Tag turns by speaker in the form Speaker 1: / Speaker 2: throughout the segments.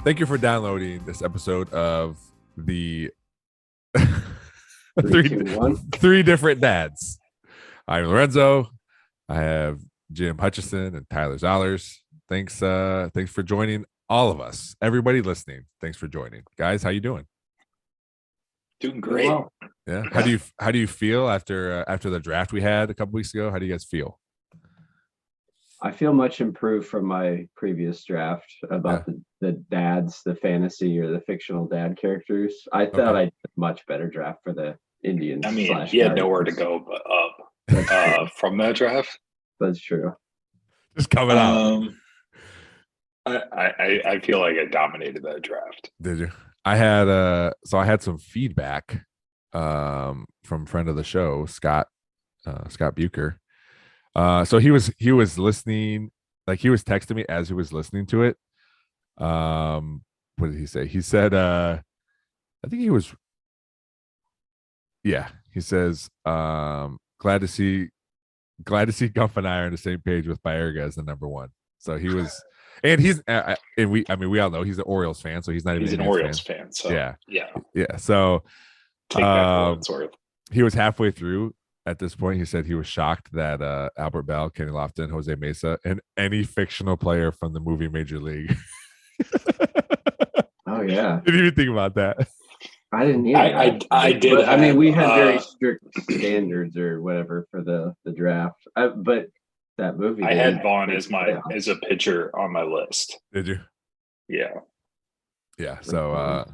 Speaker 1: Thank you for downloading this episode of the
Speaker 2: Three, two, one.
Speaker 1: three different dads. I'm Lorenzo. I have Jim Hutchison and Tyler Zollers. Thanks for joining all of us. Everybody listening, thanks for joining. Guys, how you doing?
Speaker 3: Doing great. Well,
Speaker 1: yeah. How do you feel after the draft we had a couple weeks ago? How do you guys feel?
Speaker 2: I feel much improved from my previous draft about the dads, the fantasy or the fictional dad characters. I thought I did a much better draft for the Indians.
Speaker 3: I mean, he had nowhere to go but up from that draft.
Speaker 2: That's true.
Speaker 1: Just coming out.
Speaker 3: I feel like I dominated that draft.
Speaker 1: Did you? I had some feedback from a friend of the show, Scott Bucher. So he was listening, like he was texting me as he was listening to it. What did he say? He said, I think he was, yeah, he says, glad to see Gumph and I are on the same page with Baerga as the number one. So he was, and he's, and we all know he's an Orioles fan, so he's not even
Speaker 3: an Orioles fan. So
Speaker 1: yeah. So
Speaker 3: take that for what
Speaker 1: he was halfway through. At this point, he said he was shocked that Albert Bell, Kenny Lofton, Jose Mesa, and any fictional player from the movie Major League.
Speaker 2: Oh yeah,
Speaker 1: didn't even think about that.
Speaker 2: I didn't either.
Speaker 3: I did.
Speaker 2: But, I mean, we had very strict standards or whatever for the draft. But that movie,
Speaker 3: I had Vaughn as a pitcher on my list.
Speaker 1: Did you?
Speaker 3: Yeah.
Speaker 1: So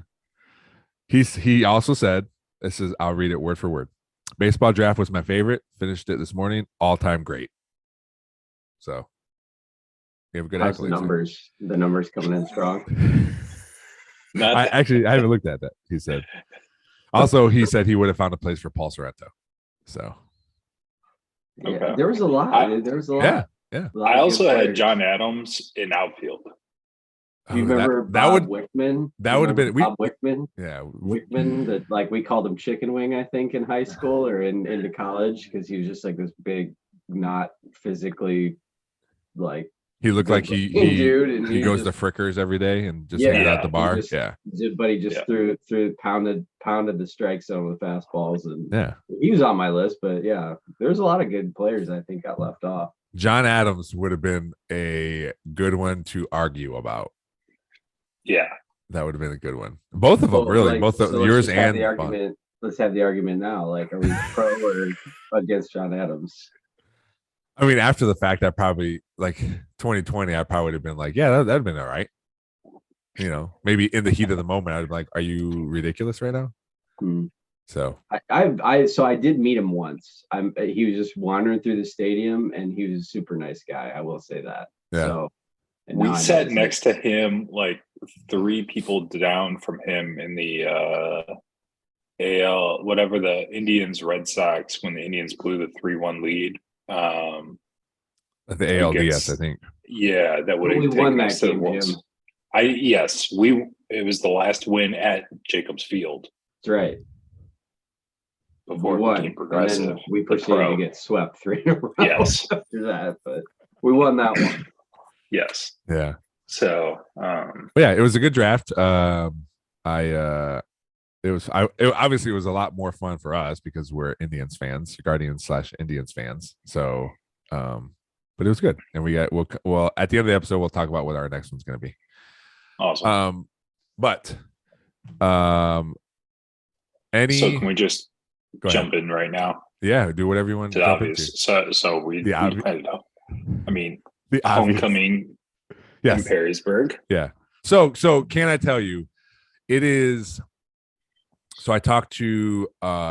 Speaker 1: he also said, I'll read it word for word. Baseball draft was my favorite. Finished it this morning. All-time great. So you have good
Speaker 2: accolades. The numbers coming in strong.
Speaker 1: I haven't looked at that. He said. Also, he said he would have found a place for Paul Sorrento. So
Speaker 2: yeah, there was a lot.
Speaker 1: Yeah.
Speaker 3: I also had John Adams in outfield.
Speaker 2: Do you remember Bob Wickman?
Speaker 1: That would have been
Speaker 2: Bob Wickman.
Speaker 1: Yeah,
Speaker 2: Wickman. That like we called him Chicken Wing, I think, in high school or into college because he was just like this big, not physically like.
Speaker 1: He looked like he goes to Frickers every day and just hangs out at the bar.
Speaker 2: But he just pounded the strike zone with fastballs and he was on my list. But yeah, there's a lot of good players I think got left off.
Speaker 1: John Adams would have been a good one to argue about.
Speaker 3: Yeah,
Speaker 1: that would have been a good one. Both of them, really. Both of yours and
Speaker 2: the argument. Let's have the argument now. Like, are we pro or against John Adams?
Speaker 1: I mean, after the fact, I probably 2020. I probably would have been like, yeah, that'd have been all right. You know, maybe in the heat of the moment, I'd be like, are you ridiculous right now? So
Speaker 2: I did meet him once. He was just wandering through the stadium, and he was a super nice guy. I will say that.
Speaker 1: Yeah.
Speaker 2: So.
Speaker 3: We sat next to him, like 3 people down from him in the AL, whatever the Indians Red Sox when the Indians blew the 3-1 lead.
Speaker 1: At the ALDS, I think.
Speaker 3: Yeah, that would have
Speaker 2: won that game.
Speaker 3: It was the last win at Jacobs Field.
Speaker 2: That's right.
Speaker 3: Before we became Progressive,
Speaker 2: and then we proceeded to get swept 3 in a row after that, but we won that one.
Speaker 3: Yes.
Speaker 1: Yeah.
Speaker 3: So,
Speaker 1: it was a good draft. It obviously was a lot more fun for us because we're Indians fans, Guardians/Indians fans. So, but it was good, and we'll at the end of the episode we'll talk about what our next one's going to be.
Speaker 3: Awesome.
Speaker 1: So
Speaker 3: can we just jump in right now?
Speaker 1: Yeah, do whatever you want to jump into.
Speaker 3: So we I don't know. I mean.
Speaker 1: The
Speaker 3: homecoming in Perrysburg.
Speaker 1: Yeah. So can I tell you, it is. So I talked to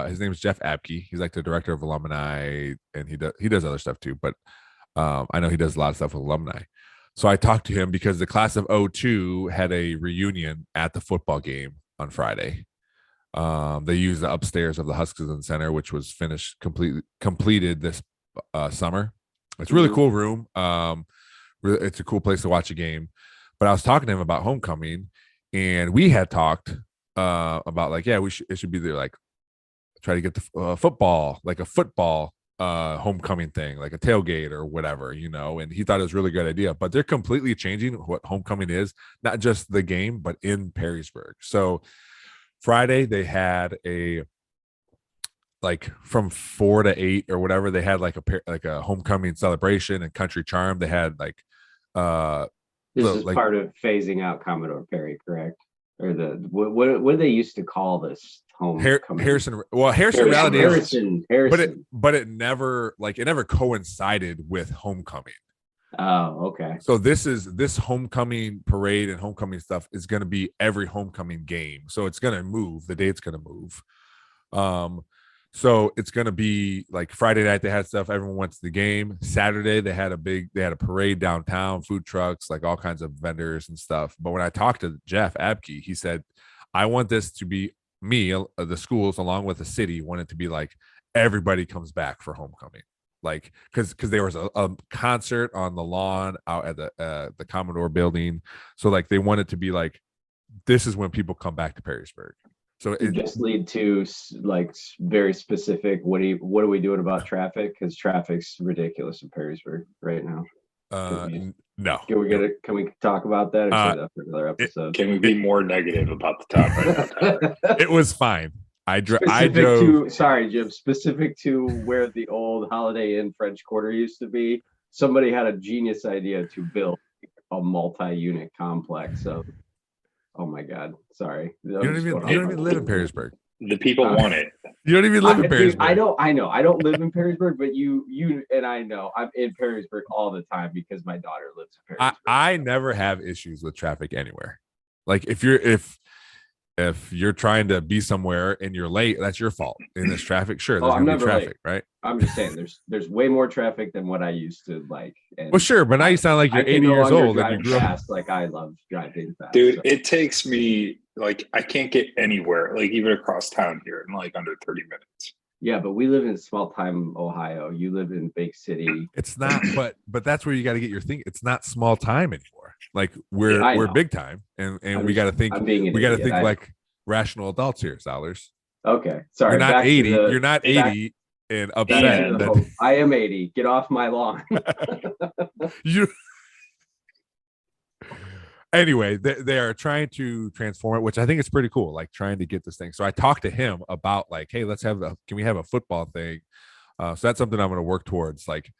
Speaker 1: his name is Jeff Abke. He's like the director of alumni, and he does other stuff too. But I know he does a lot of stuff with alumni. So I talked to him because the class of 2002 had a reunion at the football game on Friday. They used the upstairs of the Huskisson Center, which was completed this summer. It's a really cool room. It's a cool place to watch a game. But I was talking to him about homecoming, and we had talked about it should be there, like try to get the football, like a football homecoming thing, like a tailgate or whatever, and he thought it was a really good idea. But they're completely changing what homecoming is, not just the game, but in Perrysburg. So Friday they had a like from 4 to 8 or whatever, they had like a homecoming celebration and country charm. They had like
Speaker 2: this is part of phasing out Commodore Perry, correct? Or what they used to call this homecoming?
Speaker 1: Harrison but it never coincided with homecoming.
Speaker 2: Oh, okay.
Speaker 1: So this homecoming parade and homecoming stuff is going to be every homecoming game. So it's going to move. The date's going to move. So it's going to be like Friday night, they had stuff. Everyone went to the game. Saturday, they had a parade downtown, food trucks, like all kinds of vendors and stuff. But when I talked to Jeff Abke, he said, I want this to be the schools along with the city want it to be like everybody comes back for homecoming. Like, cause there was a concert on the lawn out at the Commodore building. So like they want it to be like, this is when people come back to Perrysburg. So it
Speaker 2: just lead to like very specific. What are we doing about traffic? Because traffic's ridiculous in Perrysburg right now.
Speaker 1: No.
Speaker 2: Can we talk about that or save that for another episode?
Speaker 3: Can we be more negative about the topic?
Speaker 1: It was fine.
Speaker 2: Sorry, Jim. Specific to where the old Holiday Inn French Quarter used to be, somebody had a genius idea to build a multi-unit complex of. Oh my God! Sorry.
Speaker 1: You don't even live in Perrysburg.
Speaker 3: The people want it.
Speaker 1: You don't even live in Perrysburg.
Speaker 2: I know. I don't live in Perrysburg, but you and I know I'm in Perrysburg all the time because my daughter lives in Perrysburg.
Speaker 1: I never have issues with traffic anywhere. Like if you're trying to be somewhere and you're late, that's your fault. In this traffic, sure, there's gonna be traffic, right?
Speaker 2: I'm just saying, there's way more traffic than what I used to like. And
Speaker 1: well, sure, but now you sound like you're 80 years old and you grew up
Speaker 2: fast. Like I love driving fast,
Speaker 3: dude. So. It takes me like I can't get anywhere, like even across town here, in like under 30 minutes.
Speaker 2: Yeah, but we live in small time Ohio. You live in big city.
Speaker 1: It's not, but that's where you got to get your thing. It's not small time anymore. Like we're big time, and we got to think. We got to think like rational adults here, Zellers.
Speaker 2: Okay, sorry.
Speaker 1: You're not 80. You're not 80 and upset.
Speaker 2: I am 80. Get off my lawn.
Speaker 1: Anyway, they are trying to transform it, which I think is pretty cool. Like trying to get this thing. So I talked to him about like, hey, can we have a football thing? So that's something I'm going to work towards. Like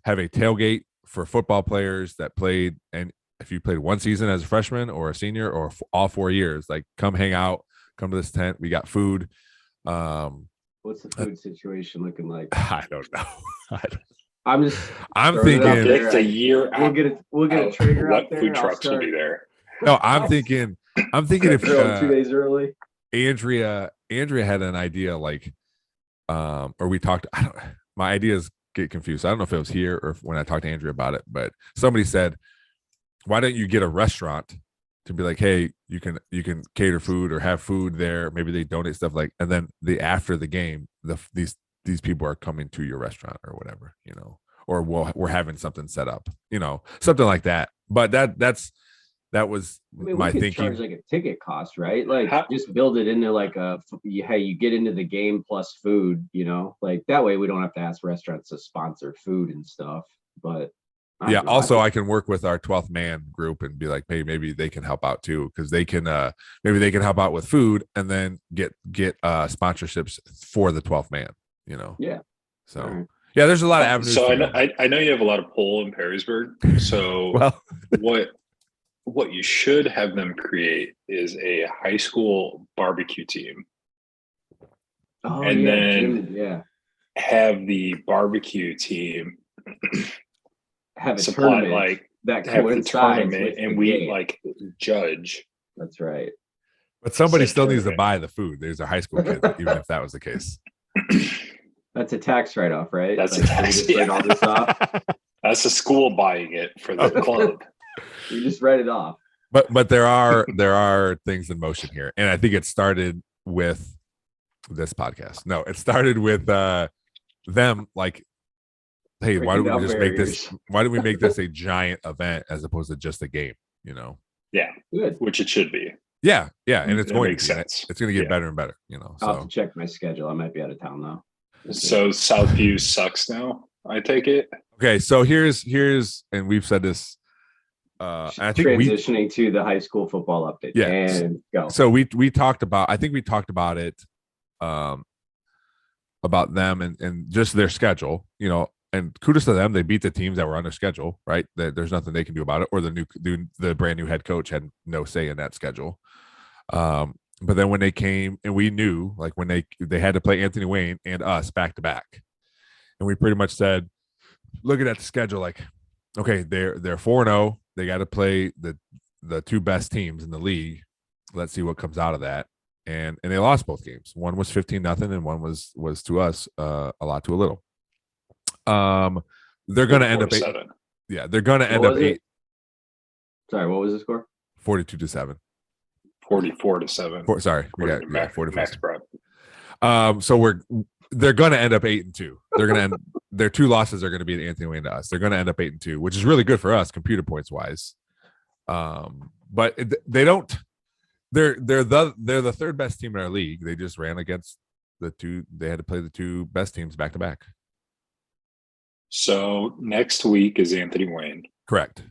Speaker 1: have a tailgate for football players that played, and if you played one season as a freshman or a senior or all 4 years, like come hang out, come to this tent. We got food.
Speaker 2: What's the food situation looking like?
Speaker 1: I don't know.
Speaker 2: I'm
Speaker 1: thinking
Speaker 3: it's a year.
Speaker 2: We'll get a trigger out
Speaker 3: what
Speaker 2: there.
Speaker 3: Food trucks will be there?
Speaker 1: No, I'm thinking if
Speaker 2: 2 days early.
Speaker 1: Andrea had an idea like, or we talked. My ideas get confused. I don't know if it was here or when I talked to Andrea about it, but somebody said, "Why don't you get a restaurant to be like, hey, you can cater food or have food there? Maybe they donate stuff like, and then after the game, these people are coming to your restaurant or whatever, or we're having something set up, something like that. But that was my thinking.
Speaker 2: Charge like a ticket cost, right? Like just build it into like hey, you get into the game plus food, like that way we don't have to ask restaurants to sponsor food and stuff. But
Speaker 1: yeah, also I can work with our 12th man group and be like, hey, maybe they can help out too, because they can maybe they can help out with food and then get sponsorships for the 12th man.
Speaker 2: Yeah.
Speaker 1: So right. Yeah, there's a lot of avenues.
Speaker 3: So I know you have a lot of pull in Perrysburg. So well, what you should have them create is a high school barbecue team.
Speaker 2: Oh,
Speaker 3: and
Speaker 2: yeah,
Speaker 3: then have the barbecue team
Speaker 2: have a
Speaker 3: supply
Speaker 2: tournament
Speaker 3: like
Speaker 2: that
Speaker 3: have the
Speaker 2: coincides
Speaker 3: tournament and we like judge.
Speaker 2: That's right.
Speaker 1: But somebody still needs to buy the food. There's a high school kid, even if that was the case.
Speaker 2: That's a tax write-off, right?
Speaker 3: That's a tax.
Speaker 2: Write all this off.
Speaker 3: That's the school buying it for the club.
Speaker 2: You just write it off.
Speaker 1: But there are things in motion here, and I think it started with this podcast. No, it started with them like, hey, why don't we just make this? Why don't we make this a giant event as opposed to just a game?
Speaker 3: Yeah,
Speaker 2: good.
Speaker 3: Which it should be.
Speaker 1: Yeah, and it's going to
Speaker 3: make sense.
Speaker 1: It's going to get better and better.
Speaker 2: I'll have to check my schedule. I might be out of town though.
Speaker 3: So Southview sucks now, I take it.
Speaker 1: Okay, so here's and we've said this. I think
Speaker 2: transitioning to the high school football update.
Speaker 1: Yeah.
Speaker 2: And go.
Speaker 1: So we talked about. I think we talked about it, about them and just their schedule. And kudos to them, they beat the teams that were on their schedule. Right, there's nothing they can do about it. Or the brand new head coach had no say in that schedule. But then when they came, and we knew, like, when they had to play Anthony Wayne and us back to back, and we pretty much said, looking at the schedule, like, okay, they're 4-0. They got to play the two best teams in the league. Let's see what comes out of that. And they lost both games. One was 15-0, and one was to us a lot to a little. They're going to end up 8. Yeah, they're going to end up 8.
Speaker 2: Sorry, what was the score?
Speaker 1: 42-7.
Speaker 3: 44-7.
Speaker 1: Sorry, we got
Speaker 3: Max
Speaker 1: 44. So they're going to end up 8-2. They're going to end. Their 2 losses are going to be Anthony Wayne to us. They're going to end up 8-2, which is really good for us computer points wise. But they don't. They're the third best team in our league. They just ran against the 2. They had to play the 2 best teams back to back.
Speaker 3: So next week is Anthony Wayne.
Speaker 1: Correct.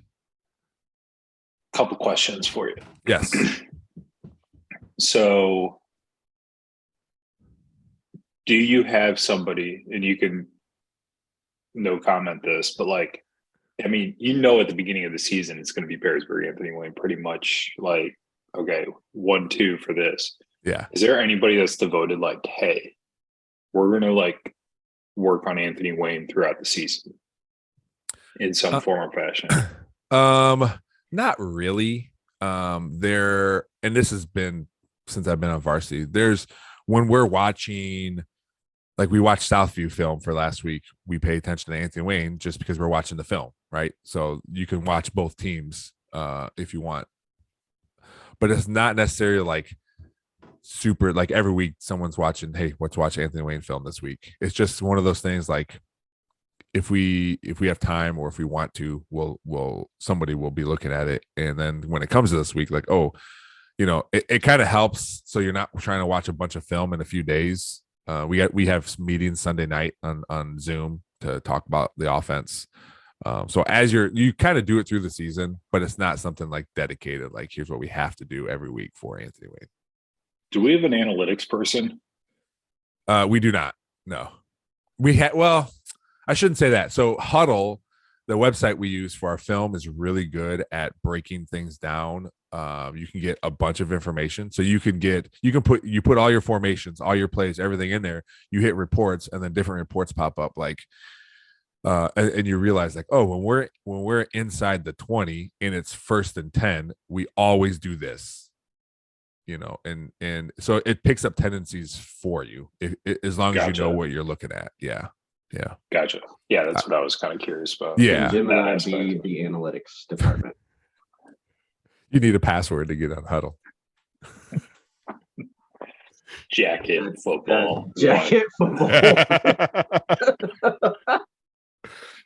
Speaker 3: Couple questions for you.
Speaker 1: Yes.
Speaker 3: So do you have somebody, and you can no comment this, but like, I mean, at the beginning of the season, it's going to be Perrysburg, Anthony Wayne, pretty much, like, okay, 1-2 for this.
Speaker 1: Yeah.
Speaker 3: Is there anybody that's devoted, like, hey, we're going to, like, work on Anthony Wayne throughout the season in some form or fashion?
Speaker 1: Not really. There, and this has been since I've been on varsity. There's when we're watching, like, we watched Southview film for last week, we pay attention to Anthony Wayne just because we're watching the film, right? So you can watch both teams if you want, but it's not necessarily like super, like, every week someone's watching, hey, let's watch Anthony Wayne film this week. It's just one of those things, like, if we have time, or if we want to, somebody will be looking at it. And then when it comes to this week, like, oh, it kind of helps. So you're not trying to watch a bunch of film in a few days. We have meetings Sunday night on Zoom to talk about the offense. So as you kind of do it through the season, but it's not something like dedicated, like, here's what we have to do every week for Anthony Wayne.
Speaker 3: Do we have an analytics person?
Speaker 1: We do not. No, well, I shouldn't say that. So Huddle, the website we use for our film, is really good at breaking things down. You can get a bunch of information. So you put all your formations, all your plays, everything in there. You hit reports, and then different reports pop up, like, and you realize, like, oh, when we're inside the 20 and it's 1st and 10, we always do this. And so it picks up tendencies for you as long as you know what you're looking at. Yeah.
Speaker 3: Gotcha. Yeah, that's what I was kind of curious about.
Speaker 1: Yeah.
Speaker 2: Jim and I be the analytics department.
Speaker 1: You need a password to get on Huddle.
Speaker 3: Jacket football.
Speaker 2: Jacket football.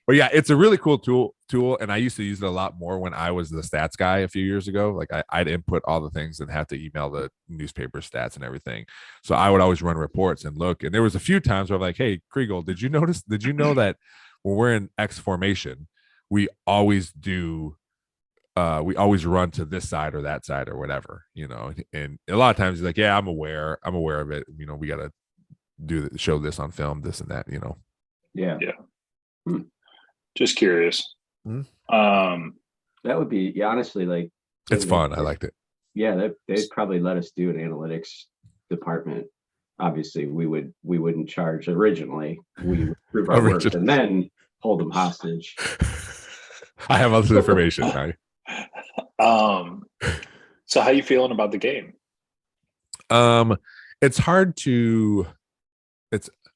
Speaker 1: But yeah, it's a really cool tool, and I used to use it a lot more when I was the stats guy a few years ago. Like, I'd input all the things and have to email the newspaper stats and everything. So I would always run reports and look. And there was a few times where I'm like, hey, Kriegel, did you know that when we're in X formation, we always run to this side or that side or whatever, and a lot of times he's like, yeah, I'm aware of it. We got to show this on film, this and that,
Speaker 2: Yeah.
Speaker 3: Just curious.
Speaker 2: That would be, honestly, like,
Speaker 1: it's fun. I liked it.
Speaker 2: Yeah, they'd probably let us do an analytics department. Obviously, we wouldn't charge originally. We would prove our worth and then hold them hostage.
Speaker 1: I have other information. Right?
Speaker 3: So how you feeling about the game?
Speaker 1: It's hard to.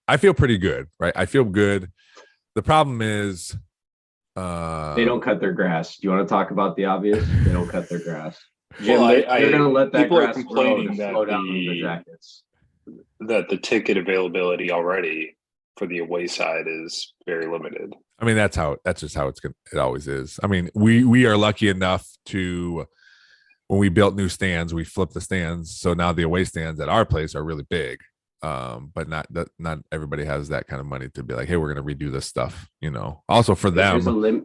Speaker 1: I feel pretty good, right? I feel good. The problem is,
Speaker 2: they don't cut their grass. Do you want to talk about the obvious? They don't cut their grass.
Speaker 3: Jim,
Speaker 2: they're going to let that
Speaker 3: people
Speaker 2: grass
Speaker 3: are complaining that
Speaker 2: slow down the Jackets.
Speaker 3: That the ticket availability already for the away side is very limited.
Speaker 1: I mean, that's just how it always is. I mean, we are lucky enough to, when we built new stands, we flipped the stands. So now the away stands at our place are really big. but not everybody has that kind of money to be like, hey, we're going to redo this stuff, Also for them,
Speaker 2: there's a limit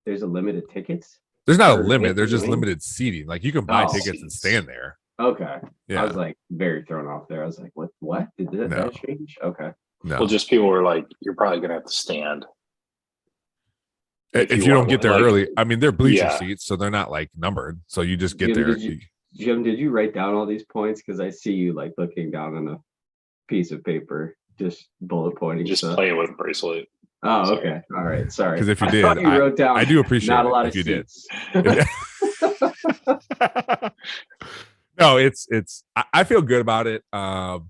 Speaker 2: there's a limit of tickets.
Speaker 1: There's not a
Speaker 2: Or
Speaker 1: limit. There's just
Speaker 2: viewing?
Speaker 1: limited seating. Like you can buy
Speaker 2: Oh.
Speaker 1: tickets and stand there.
Speaker 2: Okay.
Speaker 1: Yeah.
Speaker 2: I was like very thrown off there. I was like, what? Did that,
Speaker 1: No.
Speaker 2: that change? Okay.
Speaker 1: No.
Speaker 3: Well, just people were like, you're probably gonna have to stand.
Speaker 1: If you don't get there
Speaker 3: like,
Speaker 1: early, I mean, they're bleacher
Speaker 3: yeah.
Speaker 1: seats, so they're not like numbered. So you just get
Speaker 2: Jim,
Speaker 1: there.
Speaker 2: Jim, did you write down all these points? Because I see you like looking down on a piece of paper, just bullet pointing.
Speaker 3: Just
Speaker 2: stuff.
Speaker 3: playing with bracelet.
Speaker 2: Oh,
Speaker 3: Sorry.
Speaker 2: okay. All right. Sorry.
Speaker 1: Because if you
Speaker 2: I
Speaker 1: did,
Speaker 2: thought you wrote down.
Speaker 1: I do appreciate
Speaker 2: not a lot
Speaker 1: it
Speaker 2: of
Speaker 1: if you
Speaker 2: seats.
Speaker 1: did. No, it's. I feel good about it. So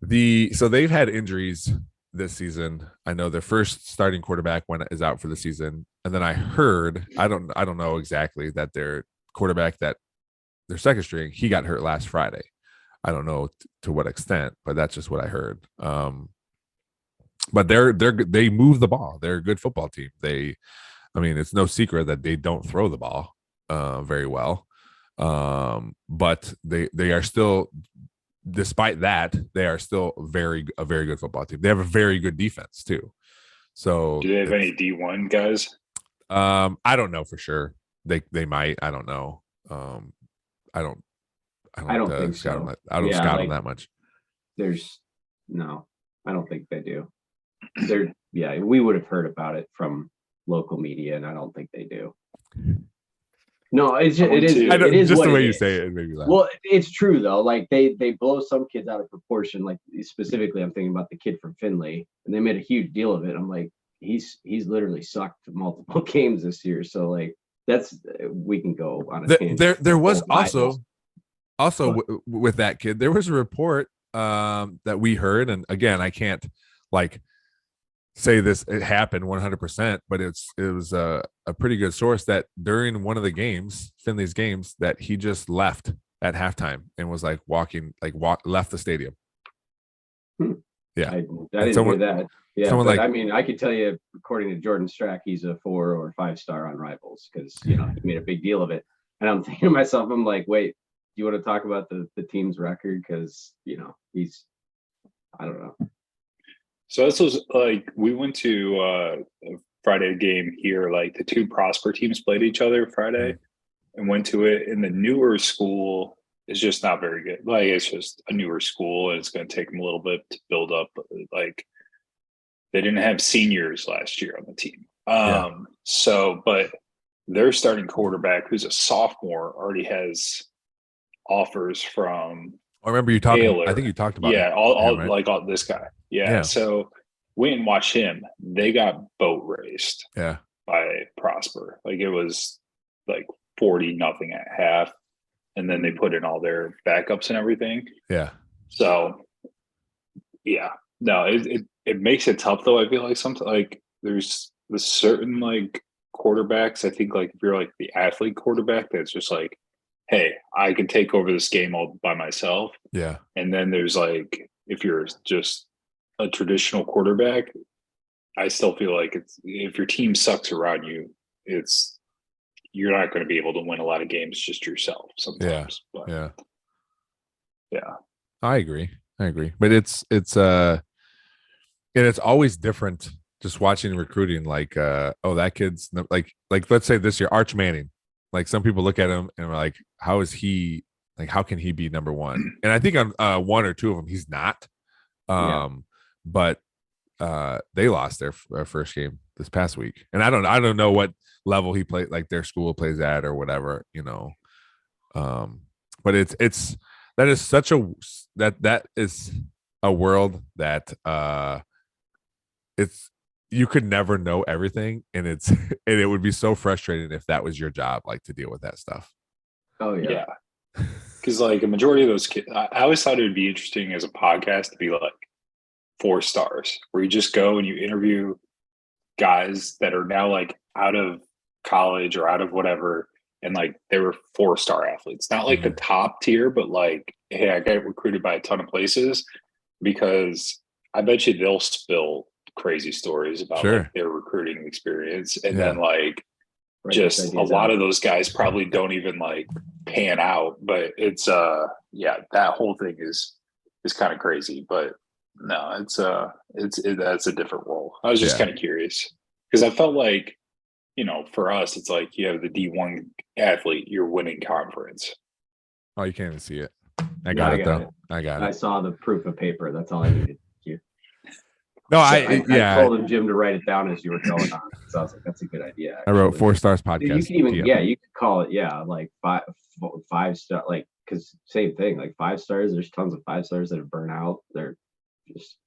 Speaker 1: they've had injuries this season. I know their first starting quarterback is out for the season, and then I heard I don't know exactly that their quarterback that their second string he got hurt last Friday. I don't know to what extent, but that's just what I heard. But they move the ball. They're a good football team. It's no secret that they don't throw the ball very well. But they are still, despite that, they are still a very good football team. They have a very good defense too. So
Speaker 3: do they have any D1 guys?
Speaker 1: I don't know for sure. They might. I don't know. I don't
Speaker 2: think
Speaker 1: scout
Speaker 2: so.
Speaker 1: them. I don't scout them that much.
Speaker 2: I don't think they do. We would have heard about it from local media, and I don't think they do. No, it is
Speaker 1: just
Speaker 2: what
Speaker 1: the way
Speaker 2: it
Speaker 1: you
Speaker 2: is.
Speaker 1: say it made me laugh.
Speaker 2: Well, it's true though. Like they blow some kids out of proportion. Like specifically, I'm thinking about the kid from Findlay, and they made a huge deal of it. I'm like, he's literally sucked multiple games this year. So like we can go on a tangent.
Speaker 1: There was also with that kid, there was a report that we heard, and again, I can't like say it happened 100%, but it was a pretty good source that during one of the games, Finley's games, that he just left at halftime and was like left the stadium. Yeah,
Speaker 2: I didn't hear that. Yeah, but I could tell you, according to Jordan Strack, he's a 4 or 5 star on Rivals because he made a big deal of it. And I'm thinking to myself, I'm like, wait, do you want to talk about the team's record? Because he's, I don't know.
Speaker 3: So this was like we went to a Friday game here. Like the two Prosper teams played each other Friday, and went to it. And the newer school is just not very good. Like it's just a newer school, and it's going to take them a little bit to build up. Like they didn't have seniors last year on the team. So, but their starting quarterback, who's a sophomore, already has offers from.
Speaker 1: I remember you talking.
Speaker 3: Taylor.
Speaker 1: I think you talked about.
Speaker 3: Yeah,
Speaker 1: right?
Speaker 3: Like this guy. Yeah. So we didn't watch him. They got boat raced.
Speaker 1: Yeah.
Speaker 3: By Prosper. Like it was like 40-0 at half, and then they put in all their backups and everything.
Speaker 1: Yeah.
Speaker 3: So yeah, no, it makes it tough though. I feel like sometimes like there's certain like quarterbacks. I think like if you're like the athlete quarterback, that's just like, hey, I can take over this game all by myself.
Speaker 1: Yeah. And
Speaker 3: then there's like, if you're just a traditional quarterback, I still feel like if your team sucks around you, you're not going to be able to win a lot of games just yourself sometimes.
Speaker 1: Yeah.
Speaker 3: But, yeah.
Speaker 1: I agree. But it's always different just watching recruiting. Like, that kid's like let's say this year, Arch Manning. Like some people look at him and are like, how is he like? How can he be number one? And I think on one or two of them, he's not. But they lost their first game this past week, and I don't know what level he played, like their school plays at or whatever, But that is a world that you could never know everything, and it would be so frustrating if that was your job, like to deal with that stuff.
Speaker 2: Oh yeah.
Speaker 3: Because like a majority of those kids, I always thought it would be interesting as a podcast to be like 4 stars, where you just go and you interview guys that are now like out of college or out of whatever, and like they were 4-star athletes, not like the top tier, but like, hey, I got recruited by a ton of places, because I bet you they'll spill crazy stories about like their recruiting experience, and then like just a lot of those guys probably don't even like pan out, but it's yeah, that whole thing is kind of crazy. But no, that's a different role. I was just kind of curious because I felt like, for us, it's like you have the D1 athlete, you're winning conference.
Speaker 1: Oh, you can't even see it. I got it though. I got it.
Speaker 2: I saw the proof of paper. That's all I needed.
Speaker 1: No,
Speaker 2: I told him, Jim, to write it down as you were going on. So I was like, that's a good idea. Actually.
Speaker 1: I wrote 4 stars podcast.
Speaker 2: You can even, you could call it, like 5 star, like, because same thing, like 5 stars. There's tons of 5 stars that have burnt out. They're just,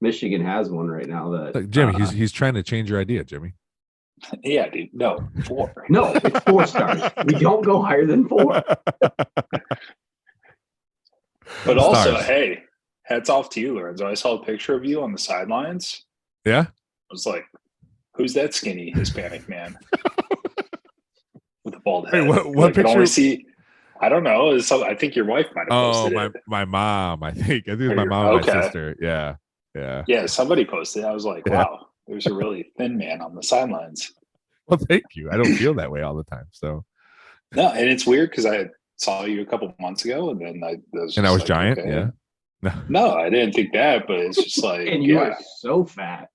Speaker 2: Michigan has one right now. That
Speaker 1: Look, Jimmy, he's trying to change your idea, Jimmy.
Speaker 3: Yeah, dude. No, 4.
Speaker 2: No, it's 4 stars. We don't go higher than 4.
Speaker 3: But also, hey, hats off to you, Lorenzo. I saw a picture of you on the sidelines.
Speaker 1: Yeah.
Speaker 3: I was like, who's that skinny Hispanic man with a bald head?
Speaker 1: Hey, what picture?
Speaker 3: Only see, I don't know. I think your wife might have posted it.
Speaker 1: My mom, I think. I think it's my mom and my sister. Yeah. Yeah.
Speaker 3: Yeah, somebody posted it. I was like, wow, there's a really thin man on the sidelines.
Speaker 1: Well, thank you. I don't feel that way all the time. So
Speaker 3: no, and it's weird because I saw you a couple of months ago, and then I was
Speaker 1: like, giant. Okay. Yeah.
Speaker 3: No, I didn't think that, but it's just like,
Speaker 2: and you are so fat,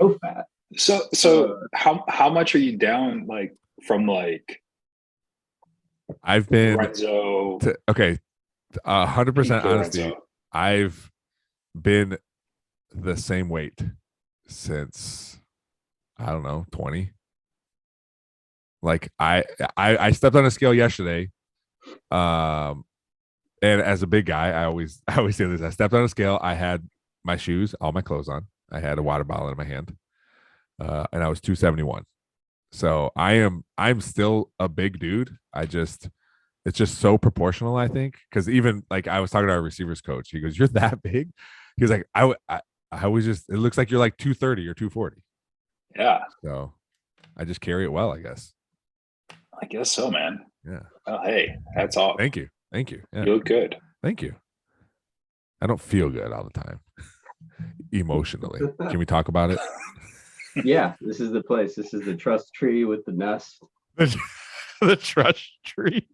Speaker 2: so fat.
Speaker 3: So how much are you down? Like from like,
Speaker 1: I've been
Speaker 3: Lorenzo.
Speaker 1: 100% honesty. I've been the same weight since, I don't know, 20. Like I stepped on a scale yesterday. And as a big guy, I always say this. I stepped on a scale. I had my shoes, all my clothes on. I had a water bottle in my hand, and I was 271. So I'm still a big dude. It's just so proportional. I think because even like I was talking to our receivers coach. He goes, "You're that big." He was like, I was just. It looks like you're like 230 or 240.
Speaker 3: Yeah.
Speaker 1: So I just carry it well, I guess.
Speaker 3: I guess so, man.
Speaker 1: Yeah.
Speaker 3: Well, hey, that's all.
Speaker 1: Thank you. Yeah.
Speaker 3: You look good.
Speaker 1: Thank you. I don't feel good all the time. Emotionally. Can we talk about it?
Speaker 2: Yeah, this is the place. This is the trust tree with the nest.
Speaker 1: The trust tree.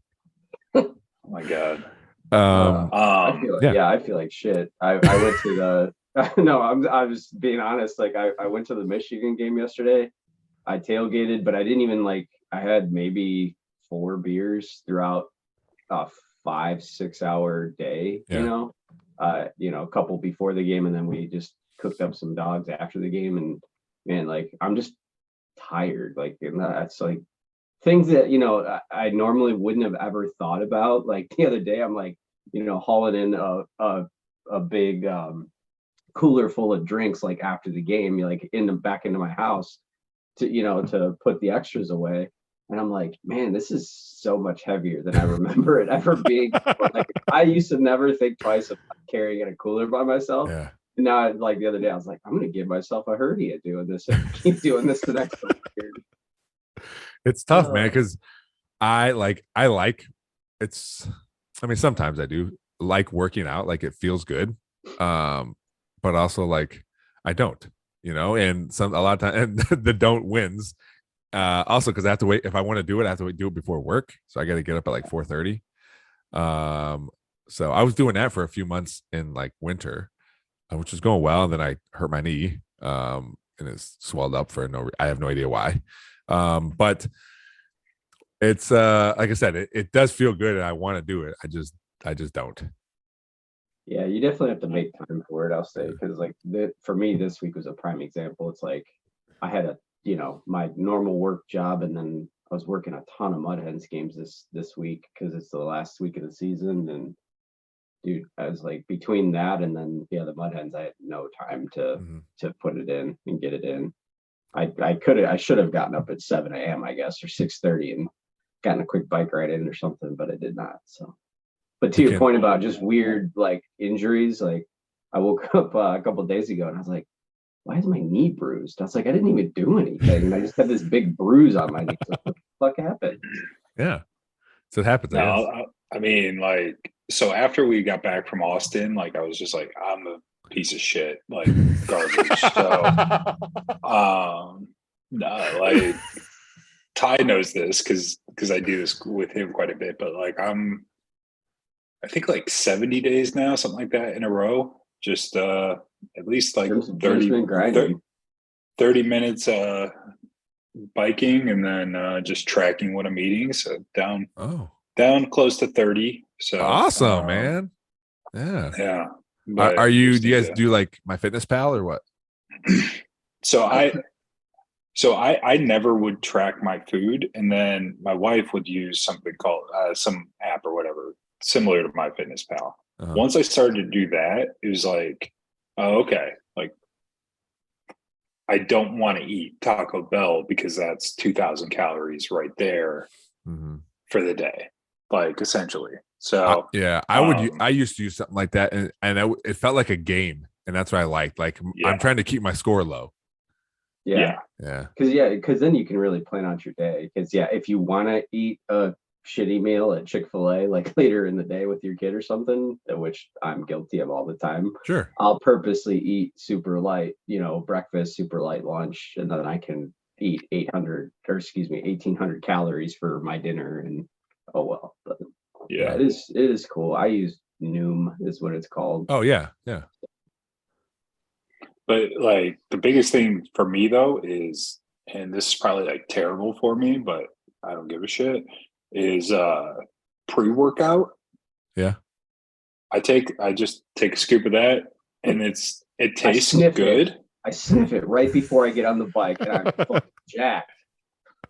Speaker 3: Oh my God.
Speaker 2: I feel like shit. I went to the no, I'm just being honest. Like I went to the Michigan game yesterday. I tailgated, but I didn't even I had maybe 4 beers throughout a 5-6 hour day, a couple before the game, and then we just cooked up some dogs after the game. And man, I'm just tired. And that's things that I normally wouldn't have ever thought about. Like the other day, I'm hauling in a big cooler full of drinks after the game, back into my house to put the extras away. And I'm like, man, this is so much heavier than I remember it ever being. I used to never think twice of carrying in a cooler by myself.
Speaker 1: Yeah.
Speaker 2: And now, the other day, I was like, I'm going to give myself a hernia doing this and keep doing this the next couple years.
Speaker 1: It's tough, man, because sometimes I do like working out, it feels good. But also I don't, and a lot of times, and the don't wins. Also because I have to wait. If I want to do it, I have to do it before work. So I got to get up at 4:30. So I was doing that for a few months in winter, which was going well. And then I hurt my knee, and it's swelled up for I have no idea why. But it's like I said, it does feel good, and I want to do it. I just don't.
Speaker 2: Yeah, you definitely have to make time for it. I'll say because for me, this week was a prime example. It's I had my normal work job, and then I was working a ton of Mud Hens games this week because it's the last week of the season. And dude, I was between that and then the Mud Hens, I had no time to put it in and get it in. I should have gotten up at 7 a.m. I guess, or 6:30 and gotten a quick bike ride in or something, but I did not. So, but to your point about just weird injuries, I woke up a couple of days ago and I was like, why is my knee bruised? I was like, I didn't even do anything. And I just had this big bruise on my knee. What the fuck happened?
Speaker 1: Yeah. So it happens.
Speaker 3: I mean, so after we got back from Austin, I was just I'm a piece of shit, garbage. So, no, Ty knows this because I do this with him quite a bit, but like I think like 70 days now, something like that in a row. Just at least like
Speaker 2: Jim's
Speaker 3: 30,
Speaker 2: been grinding.
Speaker 3: 30 minutes biking and then just tracking what I'm eating. So down close to 30. So
Speaker 1: awesome, man. Yeah.
Speaker 3: Yeah.
Speaker 1: Are you do you guys do like My Fitness Pal or what?
Speaker 3: So I never would track my food, and then my wife would use something called some app or whatever similar to My Fitness Pal. Once I started to do that, it was like, oh, okay, like I don't want to eat Taco Bell because that's 2,000 calories right there for the day, like essentially. So
Speaker 1: I used to use something like that, and it felt like a game, and that's what I liked. Like I'm trying to keep my score low.
Speaker 2: Yeah. Because then you can really plan out your day. Because if you want to eat a shitty meal at Chick-fil-A like later in the day with your kid or something, which I'm guilty of all the time.
Speaker 1: Sure.
Speaker 2: I'll purposely eat super light, breakfast, super light lunch, and then I can eat 1,800 calories for my dinner. And oh well. But it is cool. I use Noom is what it's called.
Speaker 1: Oh yeah.
Speaker 3: But like the biggest thing for me though is, and this is probably like terrible for me, but I don't give a shit, is pre-workout.
Speaker 1: Yeah.
Speaker 3: I just take a scoop of that and it tastes good.
Speaker 2: I sniff it right before I get on the bike and I'm fucking jacked.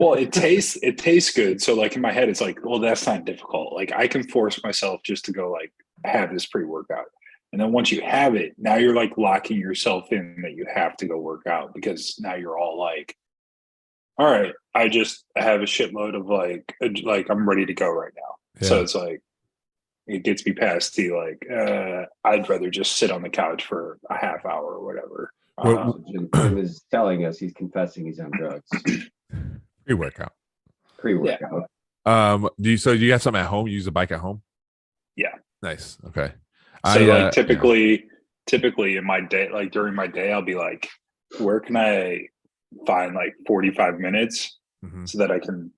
Speaker 3: Well, it tastes good. So like in my head, it's like, well, that's not difficult. Like I can force myself just to go like have this pre-workout. And then once you have it, now you're like locking yourself in that you have to go work out because now you're all like, all right, I just have a shitload of like I'm ready to go right now. Yeah. So it's like, it gets me past the like, I'd rather just sit on the couch for a half hour or whatever.
Speaker 2: Jim is telling us, he's confessing he's on drugs.
Speaker 1: Pre-workout.
Speaker 2: Yeah.
Speaker 1: Do you have something at home? You use a bike at home?
Speaker 3: Yeah.
Speaker 1: Nice. Okay.
Speaker 3: So typically in my day, like during my day, I'll be like, where can I find like 45 minutes so that I can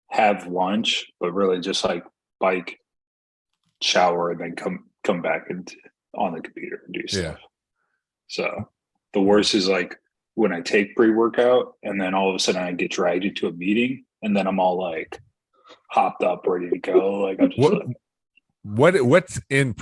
Speaker 3: have lunch, but really just like bike, shower, and then come back and on the computer and do stuff. So the worst is like when I take pre-workout and then all of a sudden I get dragged into a meeting and then I'm all like hopped up, ready to go. Like I'm just
Speaker 1: what's in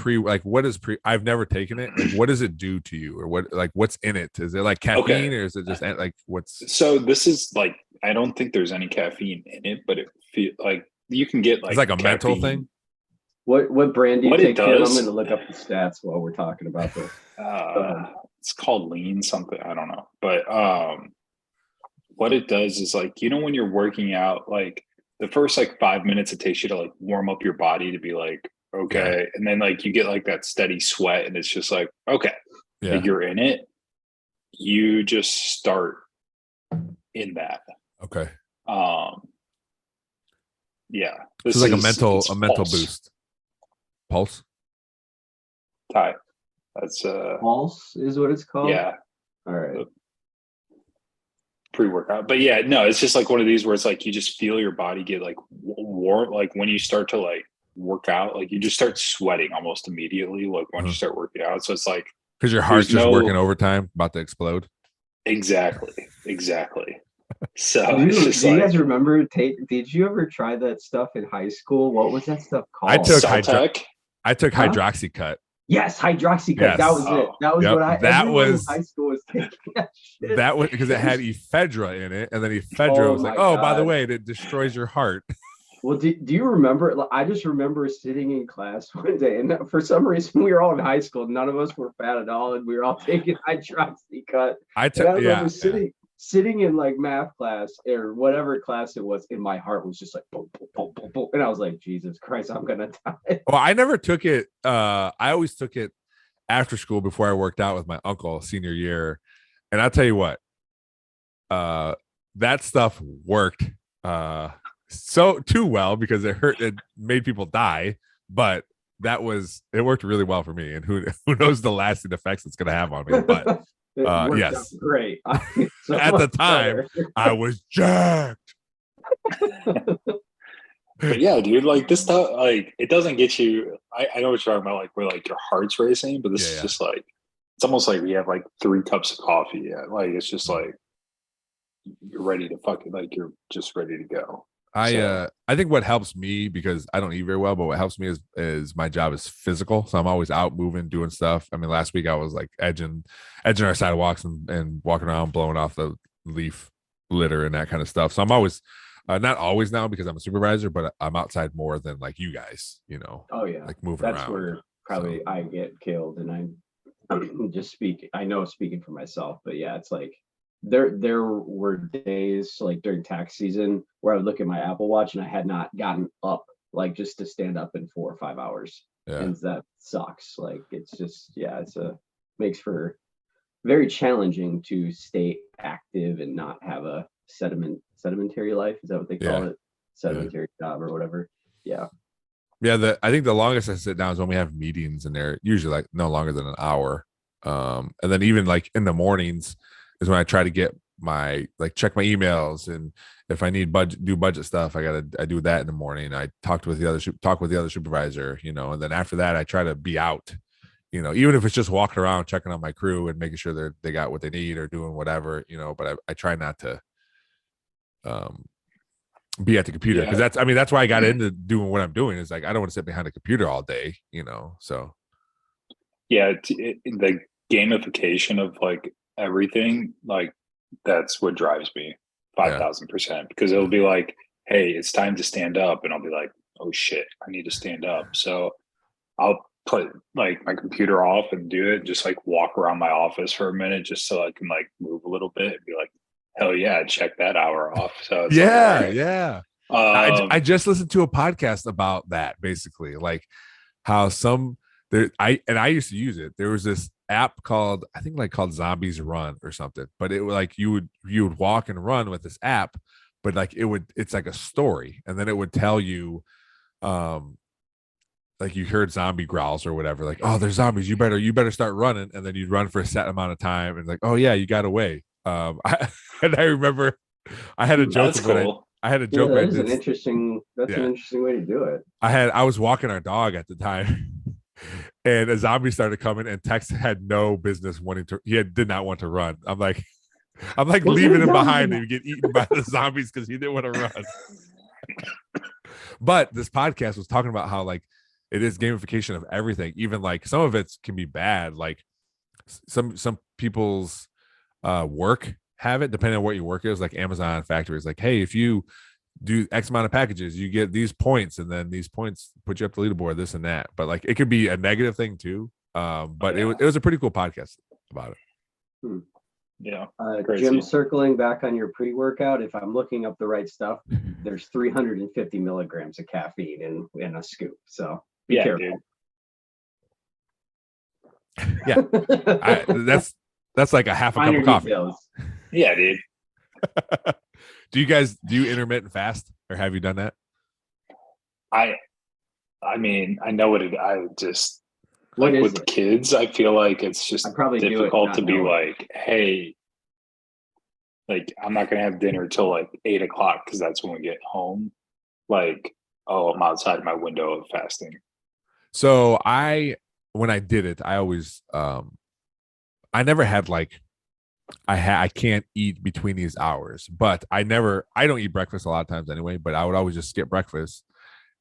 Speaker 1: what is I've never taken it. Like, what does it do to you, or what's in it? Is it like caffeine, or is it just like what's?
Speaker 3: So this is like, I don't think there's any caffeine in it, but it feels like you can get like
Speaker 1: it's like a mental thing.
Speaker 2: What brand do you take? I'm going to look up the stats while we're talking about this.
Speaker 3: It's called lean something. I don't know, but what it does is like, when you're working out, like the first like 5 minutes it takes you to like warm up your body to be like, okay. And then like you get like that steady sweat and it's just like, okay, like you're in it. You just start in that.
Speaker 1: Okay.
Speaker 3: Yeah.
Speaker 1: This is like a mental
Speaker 3: Pulse.
Speaker 1: boost. Pulse?
Speaker 3: Ty. That's
Speaker 2: Pulse is what it's called?
Speaker 3: Yeah.
Speaker 2: All right.
Speaker 3: Pre-workout. But yeah, no, it's just like one of these where it's like you just feel your body get like warm. Like when you start to like work out, like you just start sweating almost immediately, like once you start working out. So it's like
Speaker 1: because your heart's just working overtime, about to explode.
Speaker 3: Exactly. So
Speaker 2: do you guys remember? Did you ever try that stuff in high school? What was that stuff called?
Speaker 1: I took Hydroxycut.
Speaker 2: Yes, Hydroxycut. Yes. That was it. That was what everyone in high school was taking.
Speaker 1: That was because it had ephedra in it, and then ephedra was like, God. By the way, it destroys your heart.
Speaker 2: Well, do you remember? I just remember sitting in class one day, and for some reason, we were all in high school. None of us were fat at all, and we were all taking Hydroxycut. I remember sitting in like math class or whatever class it was, and my heart was just like boom, boom, boom, boom, boom. And I was like, Jesus Christ, I'm gonna die.
Speaker 1: Well, I never took it. I always took it after school before I worked out with my uncle senior year. And I'll tell you what, that stuff worked so too well because it made people die, but it worked really well for me. And who knows the lasting effects it's gonna have on me. But yes,
Speaker 2: great.
Speaker 1: At the time, I was jacked.
Speaker 3: But yeah, dude, like this stuff, like it doesn't get you. I know what you're talking about, like where like your heart's racing, but this is just like it's almost like we have like 3 cups of coffee. Yeah, like it's just like you're ready to fucking like you're just ready to go.
Speaker 1: I think what helps me, because I don't eat very well, but what helps me is my job is physical. So I'm always out moving, doing stuff. I mean, last week I was like edging our sidewalks and walking around, blowing off the leaf litter and that kind of stuff. So I'm always not always now because I'm a supervisor, but I'm outside more than like you guys,
Speaker 2: Oh yeah.
Speaker 1: like moving
Speaker 2: That's
Speaker 1: around.
Speaker 2: where probably I get killed, and I'm just I know speaking for myself, but yeah, it's like there were days like during tax season where I would look at my Apple Watch and I had not gotten up like just to stand up in 4 or 5 hours.
Speaker 1: Yeah.
Speaker 2: And that sucks. Like it's just makes for very challenging to stay active and not have a sedimentary life. Is that what they call it? Sedimentary job or whatever. Yeah.
Speaker 1: Yeah, I think the longest I sit down is when we have meetings, and they're usually like no longer than an hour. And then even like in the mornings is when I try to get check my emails, and if I need budget stuff, I do that in the morning. I talk with the other supervisor, and then after that I try to be out, even if it's just walking around checking on my crew and making sure they got what they need or doing whatever, but I try not to be at the computer, because that's why I got into doing what I'm doing, is like I don't want to sit behind a computer all day, so
Speaker 3: yeah, the gamification of like everything, like that's what drives me 5,000%, because it'll be like, hey, it's time to stand up, and I'll be like, oh shit, I need to stand up, so I'll put like my computer off and do it, just like walk around my office for a minute just so I can like move a little bit and be like, hell yeah, check that hour off. So it's
Speaker 1: yeah. I just listened to a podcast about that, basically, like how I used to use it. There was this app called Zombies Run or something, but it was like you would walk and run with this app, but like it's like a story, and then it would tell you like you heard zombie growls or whatever, like, oh, there's zombies, you better start running, and then you'd run for a set amount of time, and like, oh yeah, you got away. And I remember I had a joke.
Speaker 3: That's cool.
Speaker 1: I had a joke.
Speaker 2: Yeah, that's an interesting way to do it.
Speaker 1: I was walking our dog at the time, and a zombie started coming, and Tex had no business did not want to run. I'm like leaving him behind and get eaten by the zombies because he didn't want to run. But this podcast was talking about how like it is gamification of everything. Even like some of it can be bad. Like some people's work have it, depending on what your work is. Like Amazon factories, like, hey, if you do X amount of packages, you get these points, and then these points put you up the leaderboard, this and that. But like it could be a negative thing too. But it was a pretty cool podcast about it.
Speaker 3: Yeah.
Speaker 2: Jim, circling back on your pre-workout, if I'm looking up the right stuff, there's 350 milligrams of caffeine in a scoop. So be careful.
Speaker 1: Dude. Yeah. That's like a half a cup of coffee.
Speaker 3: Yeah, dude.
Speaker 1: Do you intermittent fast, or have you done that?
Speaker 3: I mean, I know I just like with the kids, I feel like it's just difficult to be like, hey, like I'm not gonna have dinner till like 8 o'clock because that's when we get home. Like, oh, I'm outside my window of fasting.
Speaker 1: So when I did it, I always I never had like I can't eat between these hours, but I don't eat breakfast a lot of times anyway, but I would always just skip breakfast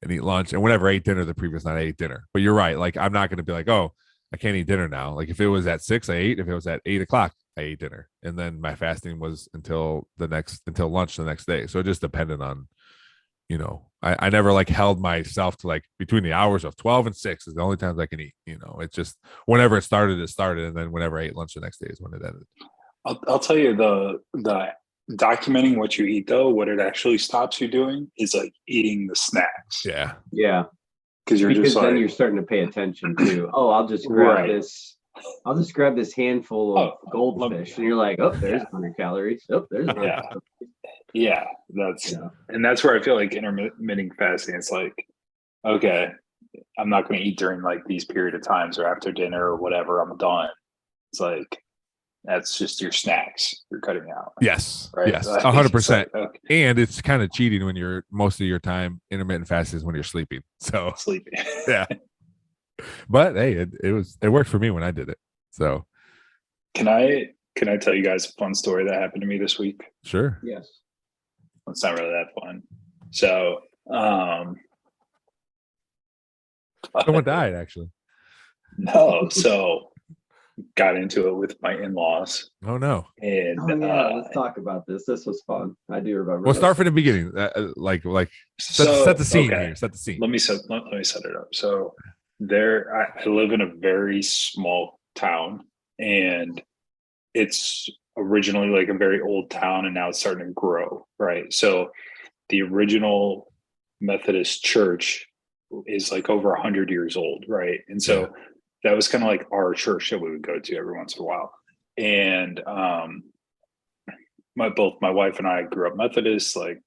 Speaker 1: and eat lunch. And whenever I ate dinner the previous night, I ate dinner. But you're right. Like, I'm not going to be like, oh, I can't eat dinner now. Like if it was at 6, I ate. If it was at 8 o'clock, I ate dinner. And then my fasting was until lunch the next day. So it just depended on, I never like held myself to like between the hours of 12 and 6 is the only times I can eat. It's just whenever it started. And then whenever I ate lunch the next day is when it ended.
Speaker 3: I'll tell you the documenting what you eat though, what it actually stops you doing is like eating the snacks.
Speaker 1: Yeah.
Speaker 2: Yeah.
Speaker 3: Because
Speaker 2: then you're starting to pay attention to, I'll just grab this. I'll just grab this handful of goldfish, and you're like, oh, there's 100 calories. Oh, there's 100 calories.
Speaker 3: Yeah, and that's where I feel like intermittent fasting. It's like, okay, I'm not going to eat during like these period of times or after dinner or whatever. I'm done. It's like, That's just your snacks you're cutting out.
Speaker 1: Yes.
Speaker 3: Right.
Speaker 1: Yes.
Speaker 3: Like,
Speaker 1: 100%.
Speaker 3: okay,
Speaker 1: And it's kind of cheating when you're most of your time intermittent fasting is when you're sleeping. So
Speaker 3: sleeping.
Speaker 1: yeah. But hey, it worked for me when I did it. So
Speaker 3: Can I tell you guys a fun story that happened to me this week?
Speaker 1: sure.
Speaker 2: Yes.
Speaker 3: It's not really that fun. So
Speaker 1: Someone died actually.
Speaker 3: no, so got into it with my in-laws,
Speaker 1: Oh no.
Speaker 3: and
Speaker 2: Oh yeah, let's talk about this. This was fun. I do remember.
Speaker 1: We'll
Speaker 2: this.
Speaker 1: start from the beginning. Like
Speaker 3: so
Speaker 1: set the scene
Speaker 3: okay.
Speaker 1: here. Set the scene.
Speaker 3: Let me set it up. So I live in a very small town, and it's originally like a very old town, and now it's starting to grow, right? So the original Methodist church is like over 100 years old, right? And so that was kind of like our church that we would go to every once in a while. And both my wife and I grew up Methodist. Like,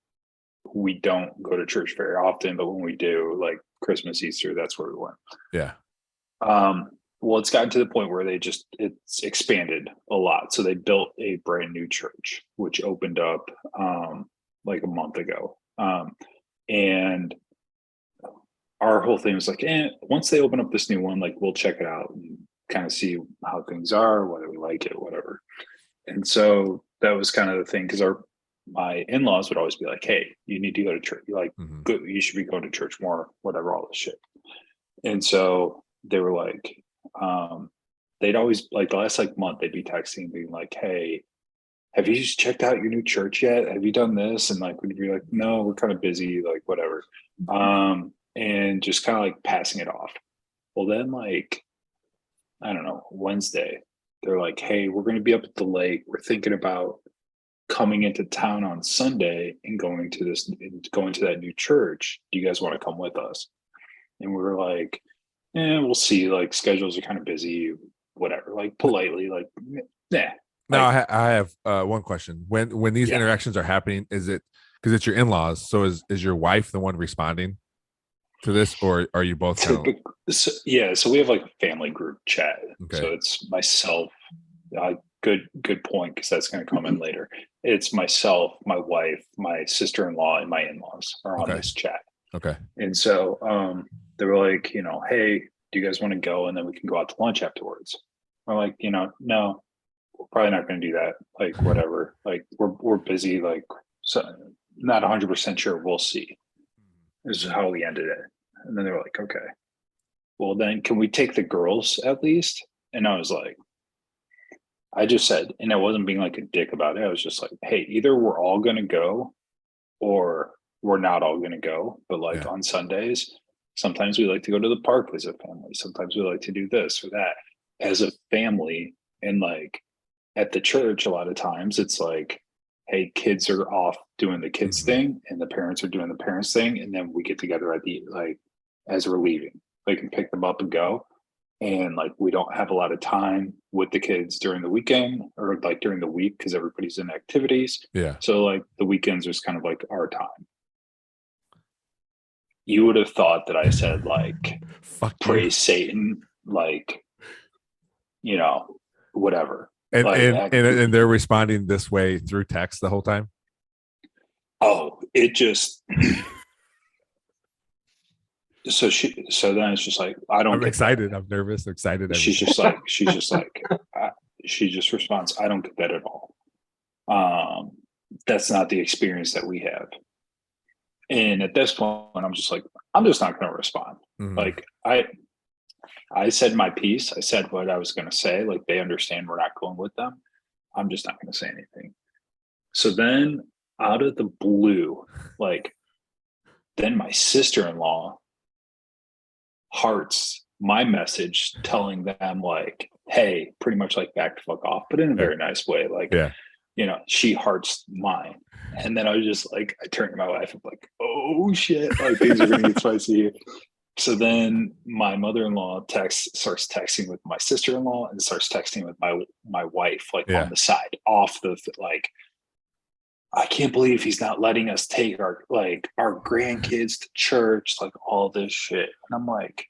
Speaker 3: we don't go to church very often, but when we do, like Christmas, Easter, that's where we went.
Speaker 1: Yeah.
Speaker 3: Well, it's gotten to the point where it's expanded a lot. So they built a brand new church, which opened up like a month ago. And our whole thing was like, once they open up this new one, like we'll check it out and kind of see how things are, whether we like it, whatever. And so that was kind of the thing, because my in-laws would always be like, hey, you need to go to church. You're like, good, you should be going to church more, whatever, all this shit. And so they were like, they'd always, like, the last like month, they'd be texting being like, hey, have you just checked out your new church yet? Have you done this? And like, we'd be like, no, we're kind of busy, like whatever. And just kind of like passing it off. Well, then like, I don't know, Wednesday, they're like, hey, we're going to be up at the lake. We're thinking about coming into town on Sunday and going to that new church. Do you guys want to come with us? And we were like, we'll see. Like, schedules are kind of busy, whatever. Like, politely, like, nah.
Speaker 1: Now
Speaker 3: Like,
Speaker 1: I have one question. When these interactions are happening, is it because it's your in-laws? So is your wife the one responding to this, or are you both kind of?
Speaker 3: So we have like a family group chat.
Speaker 1: Okay.
Speaker 3: So it's myself. Good point, because that's going to come in later. It's myself, my wife, my sister-in-law, and my in-laws are on this chat.
Speaker 1: Okay.
Speaker 3: And so they were like, hey, do you guys want to go? And then we can go out to lunch afterwards. We're like, no, we're probably not going to do that. Like, whatever. Like, we're busy. Like, so not 100% sure. We'll see. This is how we ended it. And then they were like, okay, well then can we take the girls at least? And I was like, I just said, and I wasn't being like a dick about it. I was just like, hey, either we're all going to go or we're not all going to go. But like on Sundays, sometimes we like to go to the park as a family. Sometimes we like to do this or that as a family. And like at the church, a lot of times it's like, hey, kids are off doing the kids thing and the parents are doing the parents thing. And then we get together as we're leaving, like, and pick them up and go. And like, we don't have a lot of time with the kids during the weekend or like during the week, because everybody's in activities.
Speaker 1: Yeah.
Speaker 3: So like the weekends is kind of like our time. You would have thought that I said like,
Speaker 1: fuck
Speaker 3: praise Satan, like, whatever.
Speaker 1: And,
Speaker 3: like,
Speaker 1: and they're responding this way through text the whole time.
Speaker 3: Oh, it just. So then it's just like,
Speaker 1: I'm excited. I'm nervous. Excited.
Speaker 3: She's just like, she just responds, I don't get that at all. That's not the experience that we have. And at this point, I'm just like, I'm just not going to respond. Like, I said my piece. I said what I was going to say. Like, they understand we're not going with them. I'm just not going to say anything. So then out of the blue, like, then my sister-in-law hearts my message telling them like, hey, pretty much like back the fuck off, but in a very nice way. Like, she hearts mine. And then I was just like, I turned to my wife and like, oh shit, like things are gonna get spicy here. So then my mother-in-law starts texting with my sister-in-law and starts texting with my wife, like on the side, off the like, I can't believe he's not letting us take our grandkids to church, like all this shit. And I'm like,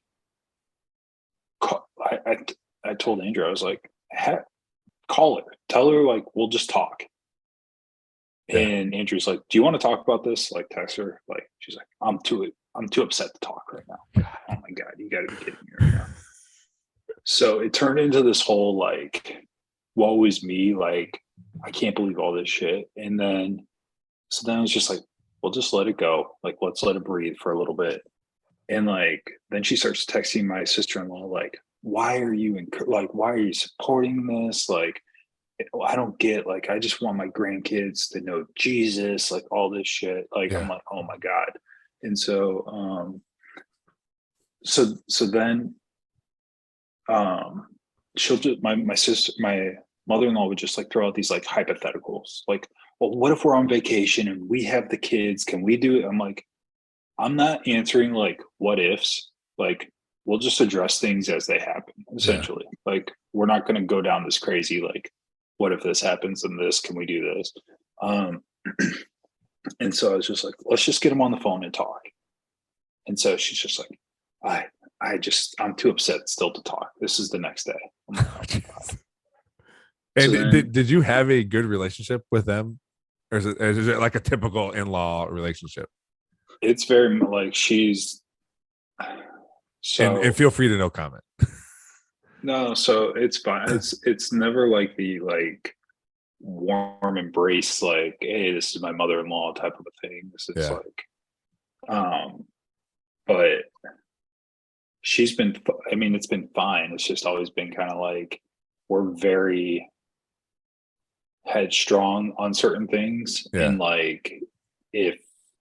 Speaker 3: I told Andrew, I was like, call her, tell her like we'll just talk.
Speaker 1: Yeah.
Speaker 3: And Andrew's like, do you want to talk about this? Like, text her. Like, she's like, I'm too upset to talk right now. Like, oh my God, you gotta be kidding me right now. So it turned into this whole like, woe is me, like, I can't believe all this shit. And then so then I was just like, we'll just let it go. Like, let's let it breathe for a little bit. And like, then she starts texting my sister-in-law, like, why are you why are you supporting this? Like, I don't get, like, I just want my grandkids to know Jesus, like all this shit. Like,
Speaker 1: Yeah.
Speaker 3: I'm like, oh my God. And so, so then, she'll just, my mother-in-law would just like throw out these like hypotheticals, like, well, what if we're on vacation and we have the kids? Can we do it? I'm like, I'm not answering like what ifs. Like, we'll just address things as they happen, essentially. Like, we're not going to go down this crazy, like, what if this happens and this, can we do this? And so I was just like, let's just get them on the phone and talk. And so she's just like, I'm too upset still to talk. This is the next day. I'm like, oh my God.
Speaker 1: And
Speaker 3: So then-
Speaker 1: did you have a good relationship with them, or is it like a typical in-law relationship?
Speaker 3: It's very like she's so
Speaker 1: And feel free to no comment.
Speaker 3: no, so it's fine. It's never like the like warm embrace, like, hey, this is my mother-in-law type of a thing. This is like but she's been, I mean, it's been fine. It's just always been kind of like we're very headstrong on certain things.
Speaker 1: Yeah.
Speaker 3: And like if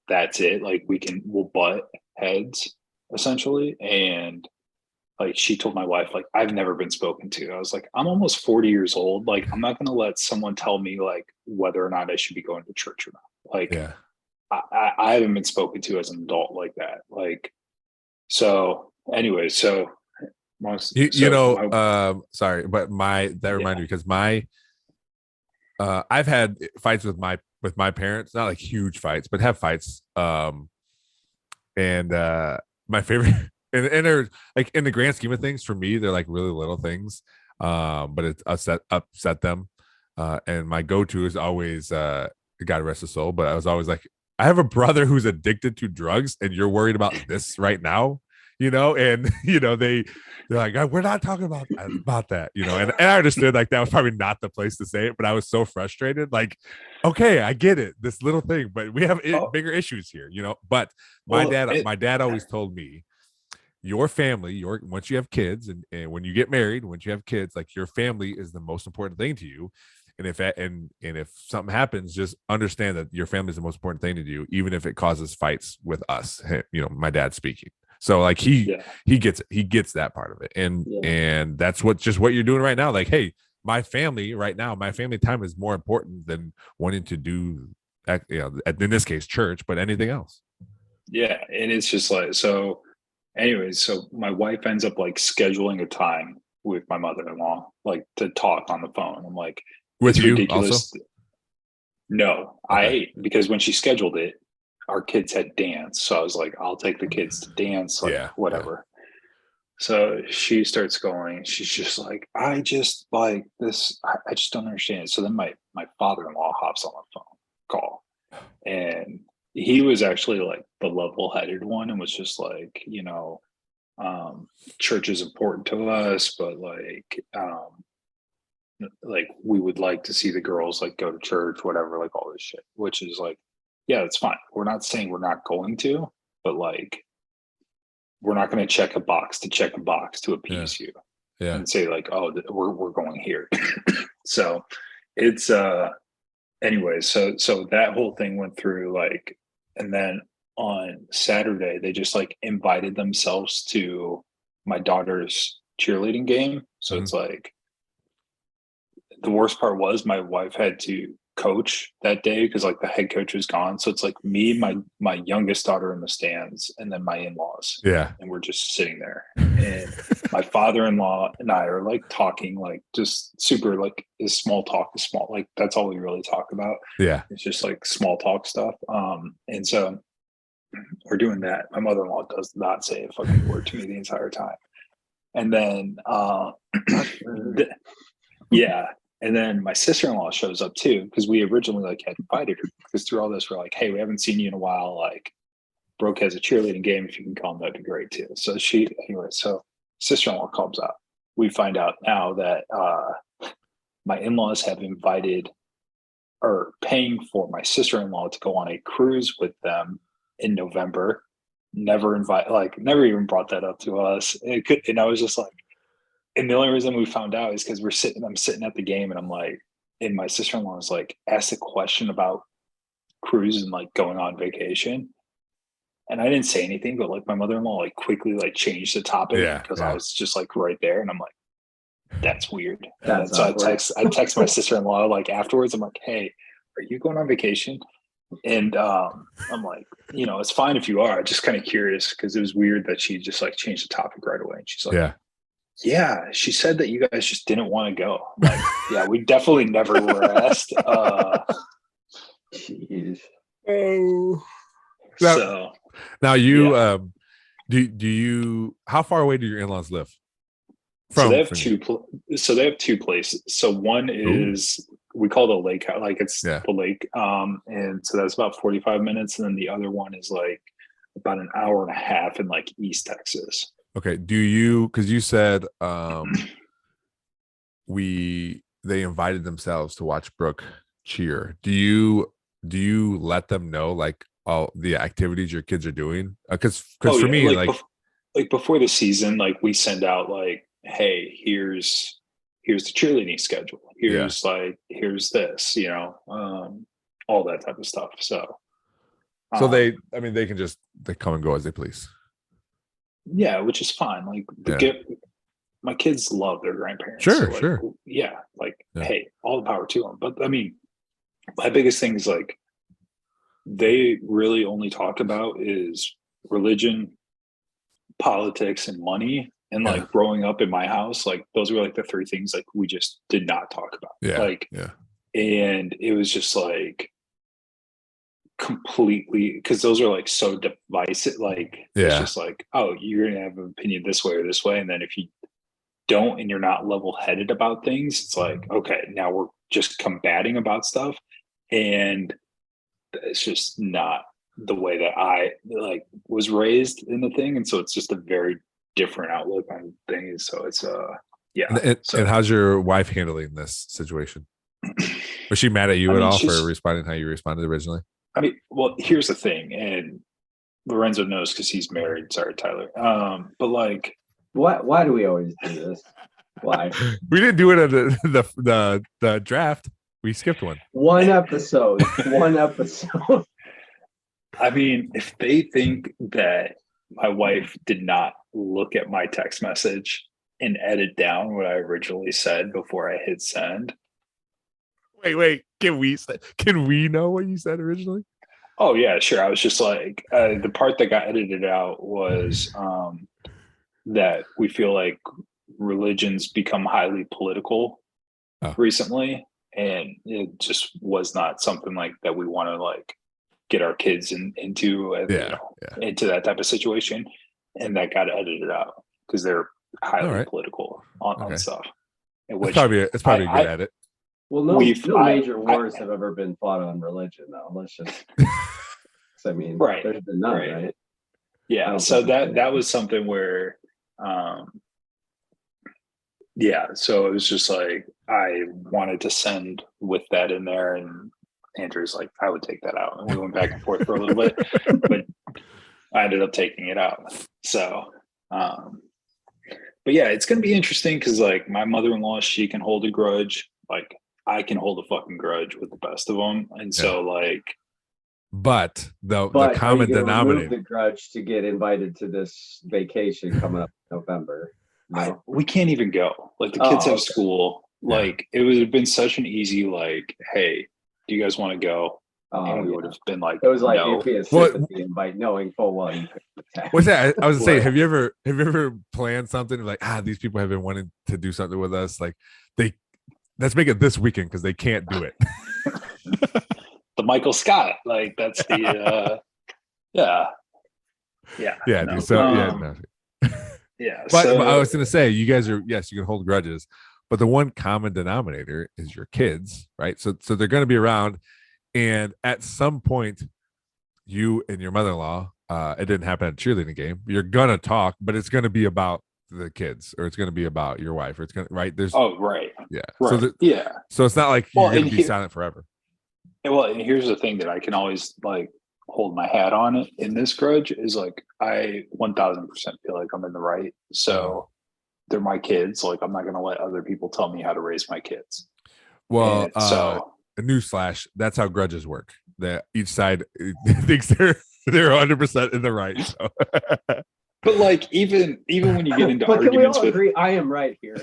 Speaker 3: that's it, like we'll butt heads essentially. And like she told my wife, like, I've never been spoken to. I was like, I'm almost 40 years old. Like, I'm not gonna let someone tell me like whether or not I should be going to church or not. Like,
Speaker 1: Yeah.
Speaker 3: I haven't been spoken to as an adult like that. Like, so anyway, so
Speaker 1: sorry, but that reminded me, because I've had fights with my parents, not like huge fights, but have fights. And my favorite, and they're like, in the grand scheme of things, for me, they're like really little things. But it upset them. And my go-to is always, God rest his soul, but I was always like, I have a brother who's addicted to drugs, and you're worried about this right now, and they're like, we're not talking about that, and I understood like that was probably not the place to say it, but I was so frustrated, like, okay, I get it, this little thing, but we have bigger issues here, but my dad always told me, your family, once you have kids, and when you get married, once you have kids, like, your family is the most important thing to you. And if something happens, just understand that your family is the most important thing to you, even if it causes fights with us. My dad speaking. So like he gets that part of it, and that's what you're doing right now. Like, hey, my family right now, my family time is more important than wanting to do, in this case, church, but anything else.
Speaker 3: Yeah, and it's just like, so. Anyways, so my wife ends up like scheduling a time with my mother-in-law, like, to talk on the phone. I'm like,
Speaker 1: with
Speaker 3: it's
Speaker 1: you
Speaker 3: ridiculous.
Speaker 1: also?
Speaker 3: No,
Speaker 1: Okay.
Speaker 3: because when she scheduled it, our kids had dance. So I was like, I'll take the kids to dance, like, whatever. Yeah. So she starts going, she's just like, I just like this, I just don't understand. So then my father-in-law hops on the phone call, and he was actually like the level-headed one, and was just like, church is important to us, but like we would like to see the girls like go to church, whatever, like all this shit, which is like, yeah, that's fine. We're not saying we're not going to, but like, we're not going to check a box to appease you and say like, oh, we're going here. So it's anyway, so that whole thing went through, like, and then on Saturday they just like invited themselves to my daughter's cheerleading game. So it's like, the worst part was my wife had to coach that day because like the head coach was gone. So it's like me, my youngest daughter in the stands, and then my in-laws.
Speaker 1: Yeah.
Speaker 3: And we're just sitting there. And my father-in-law and I are like talking, like, just super, like, is small talk is small. Like, that's all we really talk about.
Speaker 1: Yeah.
Speaker 3: It's just like small talk stuff. And so we're doing that. My mother-in-law does not say a fucking word to me the entire time. And then yeah. And then my sister-in-law shows up too, because we originally like had invited her, because through all this we're like, hey, we haven't seen you in a while, like Brooke has a cheerleading game, if you can come, that'd be great too. So so sister-in-law comes out. We find out now that my in-laws have invited or paying for my sister-in-law to go on a cruise with them in November. Never even brought that up to us. And I was just like, and the only reason we found out is because I'm sitting at the game, and I'm like, and my sister-in-law was like, asked a question about cruise and like going on vacation. And I didn't say anything, but like my mother-in-law like quickly like changed the topic because I was just like right there, and I'm like, that's weird. And so I text my sister-in-law like afterwards. I'm like, hey, are you going on vacation? And I'm like, it's fine if you are. Just kind of curious, because it was weird that she just like changed the topic right away. And she's like, yeah, she said that you guys just didn't want to go. I'm like, yeah, we definitely never were asked.
Speaker 2: Jeez.
Speaker 1: Oh. Now do you how far away do your in-laws live?
Speaker 3: So they have two places. So one is we call it a lake, like it's the lake. And so that's about 45 minutes. And then the other one is like about an hour and a half in like East Texas.
Speaker 1: Okay. Because you said they invited themselves to watch Brooke cheer. Do you let them know like all the activities your kids are doing? Because for me,
Speaker 3: like before the season, like we send out like, hey, here's the cheerleading schedule. Here's this, all that type of stuff. So
Speaker 1: they come and go as they please.
Speaker 3: Yeah, which is fine. Like my kids love their grandparents.
Speaker 1: Sure.
Speaker 3: Yeah. Hey, all the power to them. But I mean, my biggest thing is like, they really only talk about is religion, politics, and money. And like growing up in my house, like those were like the three things like we just did not talk about. And it was just like completely, because those are like so divisive. Like it's just like, oh, you're gonna have an opinion this way or this way, and then if you don't and you're not level-headed about things, it's like, okay, now we're just combating about stuff, and it's just not the way that I like was raised in the thing. And so it's just a very different outlook on things. So it's
Speaker 1: And how's your wife handling this situation? Was she mad at you at all for responding how you responded originally?
Speaker 3: I mean, well, here's the thing, and Lorenzo knows because he's married. Sorry, Tyler. But like,
Speaker 2: why do we always do this? Why?
Speaker 1: We didn't do it at the draft. We skipped one.
Speaker 2: One episode.
Speaker 3: I mean, if they think that my wife did not look at my text message and edit down what I originally said before I hit send.
Speaker 1: Wait. Can we know what you said originally?
Speaker 3: Oh yeah, sure. I was just like, the part that got edited out was that we feel like religion's become highly political recently. And it just was not something like that we want to like get our kids into that type of situation. And that got edited out because they're highly political on stuff.
Speaker 1: It's probably a good edit.
Speaker 2: Well, no major wars have ever been fought on religion, though. Let's just. I mean, there's been none, right?
Speaker 3: Yeah. So that was something where, so it was just like I wanted to send with that in there, and Andrew's like, I would take that out, and we went back and forth for a little bit, but I ended up taking it out. So, but yeah, it's gonna be interesting because like my mother-in-law, she can hold a grudge, like I can hold a fucking grudge with the best of them, and so like.
Speaker 1: But the common denominator,
Speaker 2: the grudge to get invited to this vacation coming up in November. No.
Speaker 3: We can't even go. Like the kids have school. Like it would have been such an easy like, hey, do you guys want to go? And we would have been like,
Speaker 2: it was like
Speaker 3: no.
Speaker 2: it'd be a sympathy invite, knowing full well you could.
Speaker 1: What's that? I was gonna say, have you ever planned something like these people have been wanting to do something with us? Like let's make it this weekend because they can't do it.
Speaker 3: The Michael Scott, like that's the
Speaker 1: dude, so
Speaker 3: yeah.
Speaker 1: But I was gonna say, you guys are you can hold grudges, but the one common denominator is your kids, right? So they're going to be around, and at some point, you and your mother-in-law, it didn't happen at a cheerleading game. You're gonna talk, but it's going to be about the kids, or it's going to be about your wife, or it's going to right. There's
Speaker 3: right.
Speaker 1: yeah.
Speaker 3: Right. Yeah.
Speaker 1: So it's not like you're going to be silent forever.
Speaker 3: Well, and here's the thing that I can always like hold my hat on it in this grudge is like I 1000% feel like I'm in the right. So they're my kids. Like I'm not going to let other people tell me how to raise my kids.
Speaker 1: Well,
Speaker 3: so
Speaker 1: a newsflash, that's how grudges work. That each side thinks they're 100% in the right. So.
Speaker 3: But like even when you get into
Speaker 2: but
Speaker 3: arguments
Speaker 2: can we all agree I am right here?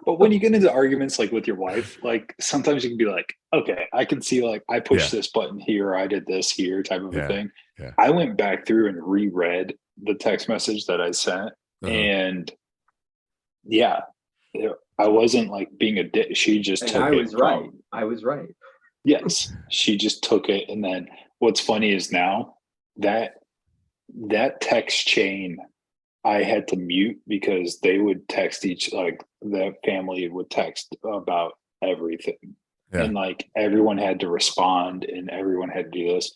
Speaker 3: But when you get into arguments like with your wife, like sometimes you can be like, okay, I can see like I pushed this button here, I did this here, type of a thing.
Speaker 1: Yeah.
Speaker 3: I went back through and reread the text message that I sent, and I wasn't like being a dick. She just took it.
Speaker 2: I was right.
Speaker 3: Yes, she just took it, and then what's funny is now that text chain I had to mute because they would text like the family would text about everything. Yeah. And like everyone had to respond and everyone had to do this.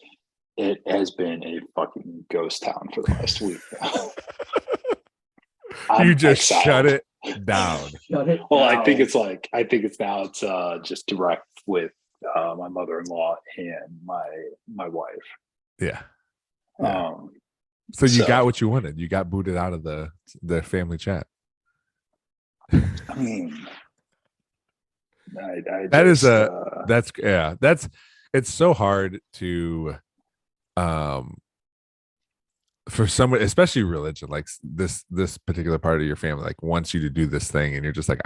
Speaker 3: It has been a fucking ghost town for the last week.
Speaker 1: You just shut it down.
Speaker 3: Well, I think it's now it's just direct with my mother-in-law and my wife.
Speaker 1: Yeah. So you got what you wanted. You got booted out of the family chat.
Speaker 3: I mean,
Speaker 1: it's so hard to, for someone, especially religion, like this particular part of your family, like wants you to do this thing, and you're just like,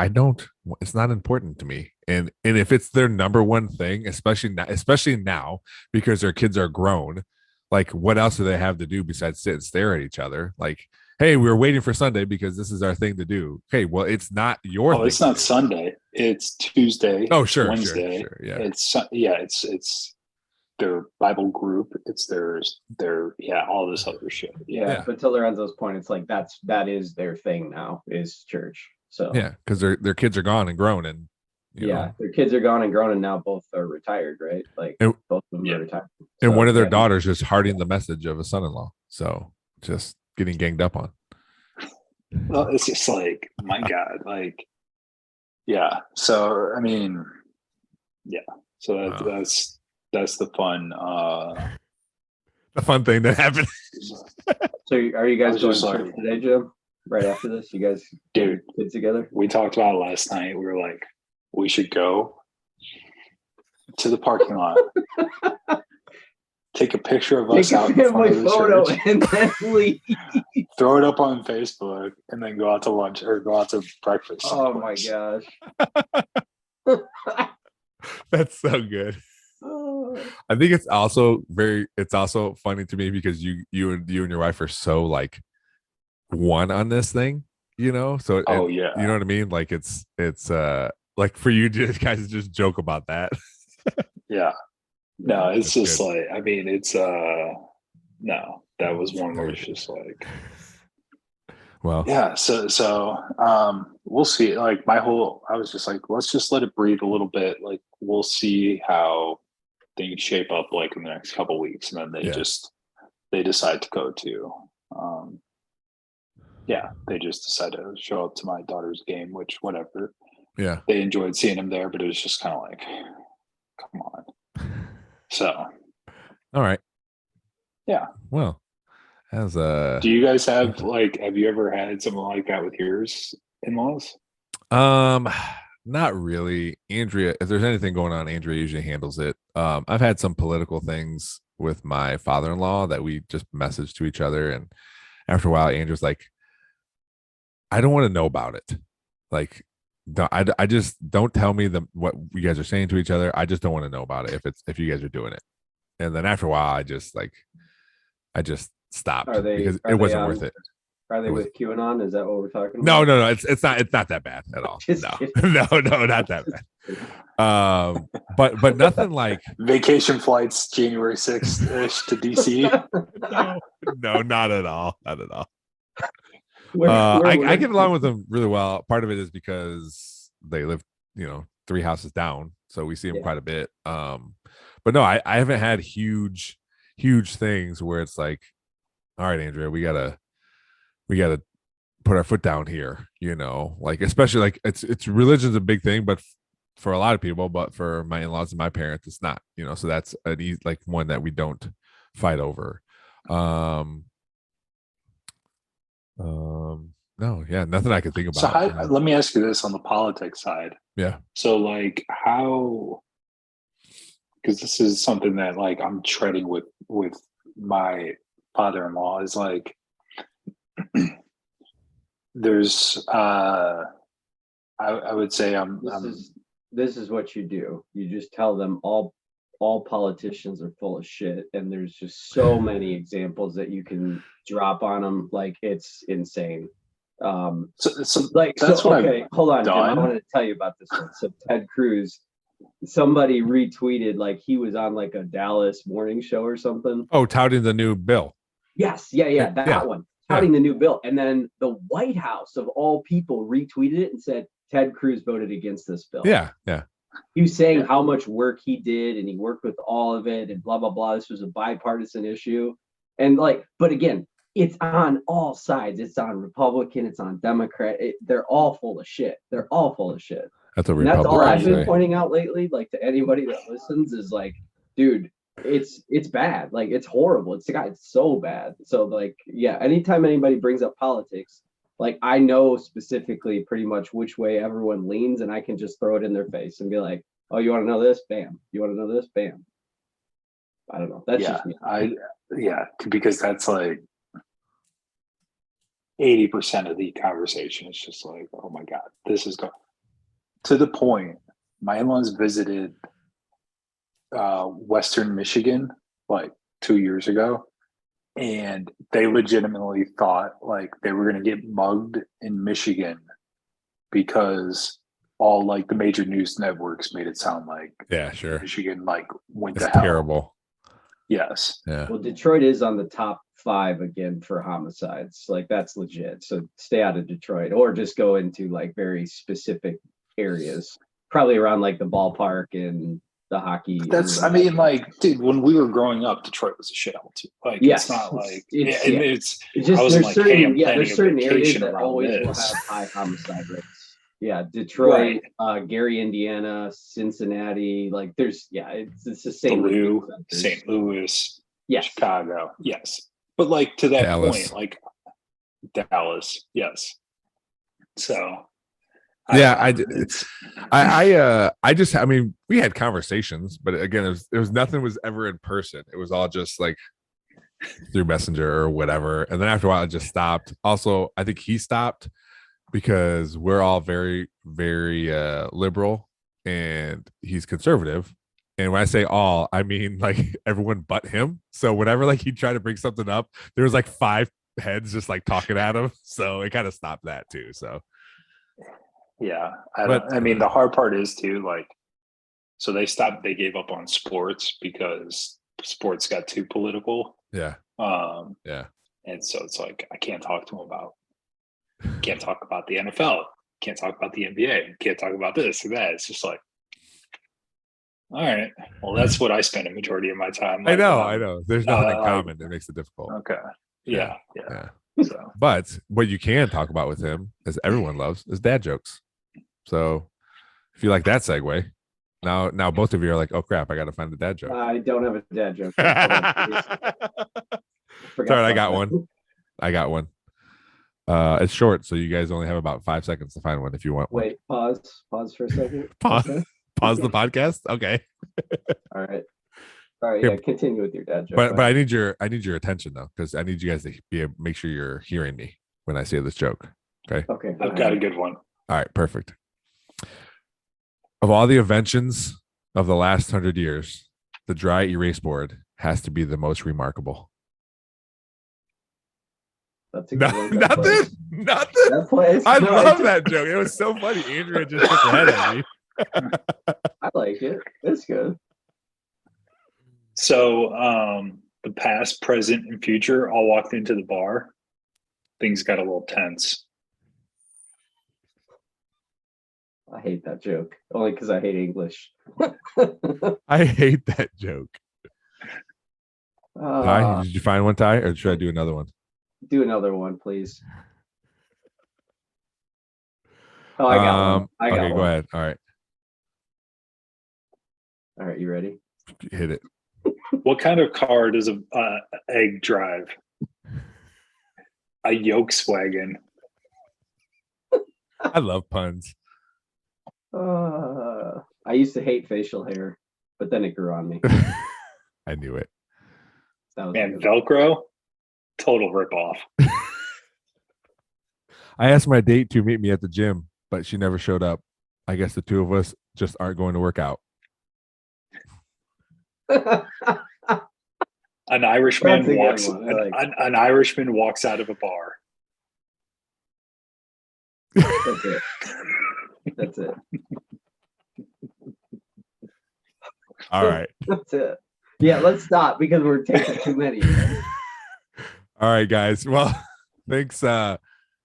Speaker 1: it's not important to me. And if it's their number one thing, especially now, because their kids are grown. Like, what else do they have to do besides sit and stare at each other? Like, hey, we're waiting for Sunday because this is our thing to do. Okay, well, it's not your thing.
Speaker 3: It's not Sunday. It's Tuesday.
Speaker 1: Oh, sure,
Speaker 3: Wednesday.
Speaker 1: Sure, yeah.
Speaker 3: It's their Bible group. It's their all this other shit.
Speaker 2: Yeah. But to Lorenzo's point, it's like that is their thing now, is church. So
Speaker 1: yeah, because their kids are gone and grown, and you know.
Speaker 2: Their kids are gone and grown, and now both are retired, right? Like both of them are retired.
Speaker 1: And one of their daughters just hearting the message of a son-in-law. So just getting ganged up on.
Speaker 3: Well, it's just like, my God, like, yeah. So I mean, yeah. So that's the fun.
Speaker 1: The fun thing that happened.
Speaker 2: So are you guys going to church today, Jim? Right after this, you guys get kids together?
Speaker 3: We talked about it last night. We were like, we should go to the parking lot, take a picture of us out in front of the
Speaker 2: photo
Speaker 3: church,
Speaker 2: and then leave.
Speaker 3: Throw it up on Facebook, and then go out to lunch or go out to breakfast.
Speaker 2: Oh my gosh.
Speaker 1: That's so good. I think it's also funny to me because you and your wife are so like one on this thing, you know? So you know what I mean? Like it's like for you guys just joke about that.
Speaker 3: Yeah. No, it's That's just good. Like, I mean, it's no, that was one where it's just like,
Speaker 1: well,
Speaker 3: yeah. So we'll see. Like I was just like, let's just let it breathe a little bit. Like we'll see how things shape up like in the next couple of weeks, and then they decide to go to they just decide to show up to my daughter's game, which whatever.
Speaker 1: Yeah,
Speaker 3: they enjoyed seeing him there, but it was just kind of like, come on. So,
Speaker 1: all right.
Speaker 3: Yeah.
Speaker 1: Well,
Speaker 3: do you guys have you ever had something like that with yours in-laws?
Speaker 1: Not really. Andrea, if there's anything going on, Andrea usually handles it. I've had some political things with my father-in-law that we just message to each other, and after a while, Andrew's like, I don't want to know about it. Like, I just don't tell me what you guys are saying to each other. I just don't want to know about it if you guys are doing it. And then after a while, I just stopped because it wasn't worth it.
Speaker 2: Are they with QAnon? Is that what we're talking about?
Speaker 1: No. It's not that bad at all. No, not that bad. But nothing like
Speaker 3: vacation flights January 6th-ish to DC.
Speaker 1: No, not at all. Not at all. I get along with them really well. Part of it is because they live, 3 houses down, so we see him quite a bit. But no, I haven't had huge things where it's like, all right, Andrea, we gotta put our foot down here, like, especially like it's religion's a big thing, but for a lot of people, but for my in-laws and my parents, it's not, so that's an easy, like, one that we don't fight over. No, yeah, nothing I can think about.
Speaker 3: So let me ask you this on the politics side.
Speaker 1: Yeah.
Speaker 3: So like how, because this is something that like I'm treading with my father-in-law, is like there's I would say
Speaker 2: this is what you do. You just tell them all politicians are full of shit, and there's just so many examples that you can drop on them. Like, it's insane. Hold on, Jim, I wanted to tell you about this one. So Ted Cruz, somebody retweeted, like, he was on like a Dallas morning show or something.
Speaker 1: Oh, touting the new bill.
Speaker 2: Yes, that one. Touting the new bill. And then the White House, of all people, retweeted it and said Ted Cruz voted against this bill.
Speaker 1: Yeah.
Speaker 2: He was saying how much work he did, and he worked with all of it, and blah blah blah. This was a bipartisan issue, and like, but again, it's on all sides. It's on Republican, it's on Democrat. They're all full of shit. They're all full of shit.
Speaker 1: That's what
Speaker 2: That's all I've been
Speaker 1: say.
Speaker 2: pointing out lately, like, to anybody that listens, is like, dude, it's bad. Like, it's horrible. It's so bad. So like, yeah, anytime anybody brings up politics, like, I know specifically pretty much which way everyone leans, and I can just throw it in their face and be like, oh, you want to know this? Bam. You want to know this? Bam. I don't know. That's just me.
Speaker 3: Because that's like 80% of the conversation. It's just like, oh my God, this is going to the point. My in-laws visited Western Michigan like 2 years ago, and they legitimately thought like they were going to get mugged in Michigan because all like the major news networks made it sound like Michigan like went to hell.
Speaker 1: Terrible.
Speaker 3: Yes.
Speaker 1: Yeah.
Speaker 2: Well, Detroit is on the top 5 again for homicides. Like, that's legit. So stay out of Detroit, or just go into like very specific areas, probably around like the ballpark and the hockey.
Speaker 3: I mean, like, dude, when we were growing up, Detroit was a shithole too. Like, it's not like it's just,
Speaker 2: I wasn't like, hey, I'm planning there's certain areas that always
Speaker 3: this.
Speaker 2: will have high homicide rates. Yeah, Detroit, Gary, Indiana, Cincinnati. Like, it's the same.
Speaker 3: St. Louis,
Speaker 2: yes,
Speaker 3: Chicago, yes. But like, to that
Speaker 1: Dallas.
Speaker 3: point, like Dallas, yes. So
Speaker 1: I mean, we had conversations, but again, there was nothing was ever in person. It was all just like through Messenger or whatever. And then after a while, it just stopped. Also, I think he stopped because we're all very, very liberal, and he's conservative. And when I say all, I mean like everyone but him. So whenever like he tried to bring something up, there was like 5 heads just like talking at him. So it kind of stopped that too. So
Speaker 3: yeah, I mean, the hard part is too, like, so they gave up on sports because sports got too political.
Speaker 1: Yeah.
Speaker 3: And so it's like, I can't talk to them can't talk about the NFL, can't talk about the NBA, can't talk about this or that. It's just like, all right, well, that's what I spend a majority of my time.
Speaker 1: Like, I know. There's nothing in common that makes it difficult.
Speaker 3: Okay. Yeah. So.
Speaker 1: But what you can talk about with him, as everyone loves, is dad jokes. So if you like that segue, now both of you are like, oh crap, I got to find the dad joke.
Speaker 2: I don't have a dad joke.
Speaker 1: Sorry, I got one. It's short, so you guys only have about 5 seconds to find one if you want one.
Speaker 2: Wait, pause for a second.
Speaker 1: Pause the podcast. Okay.
Speaker 2: All right. Yeah, continue with your dad joke.
Speaker 1: But I need your attention though, because I need you guys to make sure you're hearing me when I say this joke. Okay.
Speaker 3: I've got a good one.
Speaker 1: All right, perfect. Of all the inventions of the last 100 years, the dry erase board has to be the most remarkable.
Speaker 2: That's a good one.
Speaker 1: Nothing.
Speaker 2: That plays.
Speaker 1: I love that joke. It was so funny. Andrea just shook her head at me.
Speaker 2: I like it. It's good.
Speaker 3: So the past, present, and future all walked into the bar. Things got a little tense.
Speaker 2: I hate that joke only because I hate English.
Speaker 1: I hate that joke. Ty,
Speaker 2: Uh,
Speaker 1: did you find one, Ty, or should I do another one?
Speaker 2: do another one, please. Oh, I got one. I got
Speaker 1: okay, go
Speaker 2: one.
Speaker 1: ahead. All right,
Speaker 2: All right, you ready?
Speaker 1: hit it.
Speaker 3: What kind of car does a egg drive? A Volkswagen.
Speaker 1: I love puns.
Speaker 2: I used to hate facial hair, but then it grew on me.
Speaker 1: I knew it.
Speaker 2: That was
Speaker 3: Man,
Speaker 2: good.
Speaker 3: Velcro, total ripoff.
Speaker 1: I asked my date to meet me at the gym, but she never showed up. I guess the two of us just aren't going to work out.
Speaker 3: An Irishman
Speaker 2: That's a good
Speaker 3: walks.
Speaker 2: one. I like
Speaker 3: An Irishman walks out of a bar.
Speaker 2: That's it. That's it.
Speaker 1: All right.
Speaker 2: That's it. Yeah, let's stop because we're taking too many.
Speaker 1: All right, guys. Well, thanks. I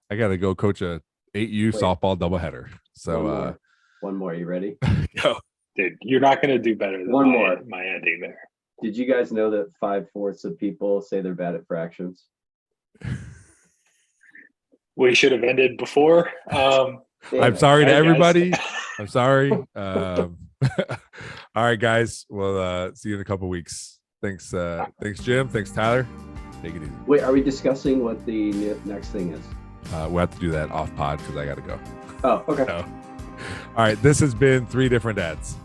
Speaker 1: gotta go coach a 8U
Speaker 2: Wait.
Speaker 1: softball doubleheader. So
Speaker 2: One more. You ready?
Speaker 1: go.
Speaker 3: Dude, you're not going to do better than
Speaker 2: One more.
Speaker 3: my ending there.
Speaker 2: Did you guys know that 5/4 of people say they're bad at fractions?
Speaker 3: We should have ended before.
Speaker 1: I'm
Speaker 2: Damn it.
Speaker 1: sorry to
Speaker 3: All right,
Speaker 1: everybody.
Speaker 3: guys.
Speaker 1: I'm sorry. All right, guys. We'll see you in a couple weeks. Thanks, Jim. Thanks, Tyler. Take it easy.
Speaker 2: Wait, are we discussing what the next thing is?
Speaker 1: We'll have to do that off pod because I got to go.
Speaker 2: Oh, okay.
Speaker 1: So, all right. This has been 3 Different Dads.